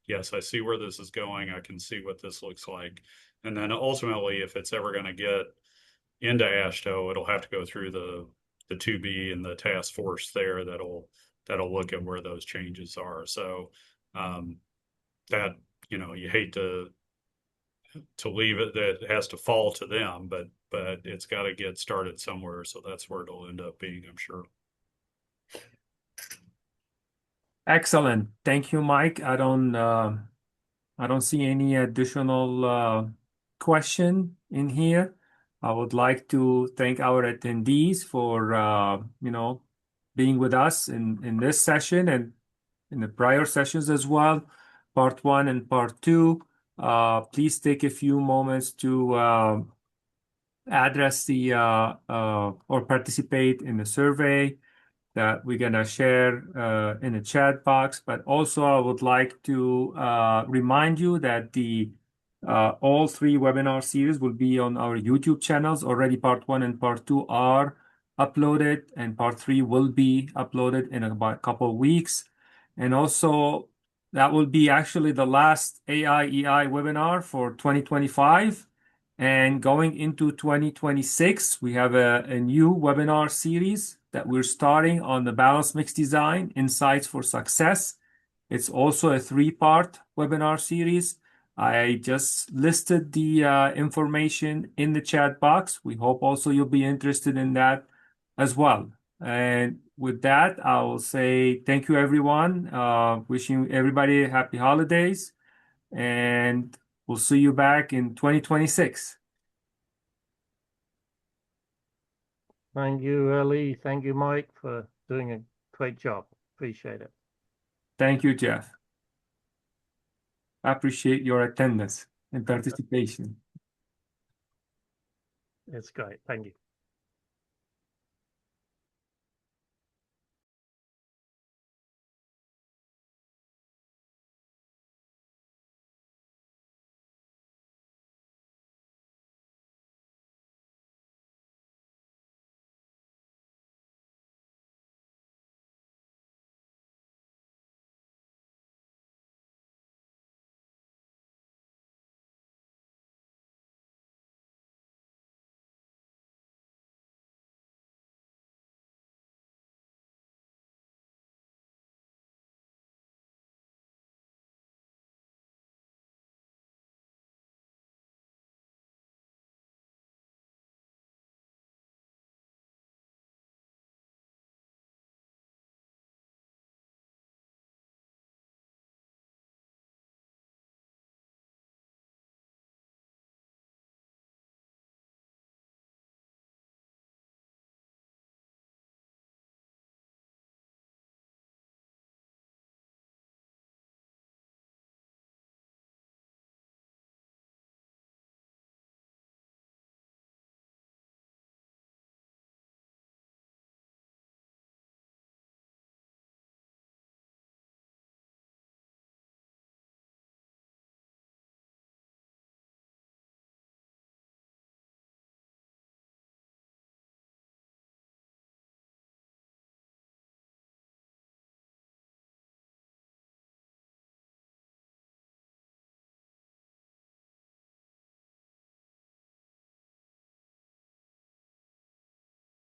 yes, I see where this is going. I can see what this looks like. And then ultimately, if it's ever going to get into AASHTO, it'll have to go through the 2B and the task force there that'll look at where those changes are. So that, you hate to leave it, that it has to fall to them, but it's got to get started somewhere. So that's where it'll end up being, I'm sure. Excellent. Thank you, Mike. I don't see any additional question in here. I would like to thank our attendees for being with us in this session and in the prior sessions as well, part 1 and part 2. Please take a few moments to address the or participate in the survey that we're going to share in the chat box. But also, I would like to remind you that all 3 webinar series will be on our YouTube channels. Already part 1 and part 2 are uploaded, and part 3 will be uploaded in about a couple of weeks. And also, that will be actually the last AI/EI webinar for 2025. And going into 2026, we have a new webinar series that we're starting on the balanced mix design, insights for success. It's also a 3-part webinar series. I just listed the information in the chat box. We hope also you'll be interested in that as well. And with that, I will say thank you, everyone. Wishing everybody happy holidays, and we'll see you back in 2026. Thank you, Lee. Thank you, Mike, for doing a great job. Appreciate it. Thank you, Jeff. I appreciate your attendance and participation. It's great. Thank you.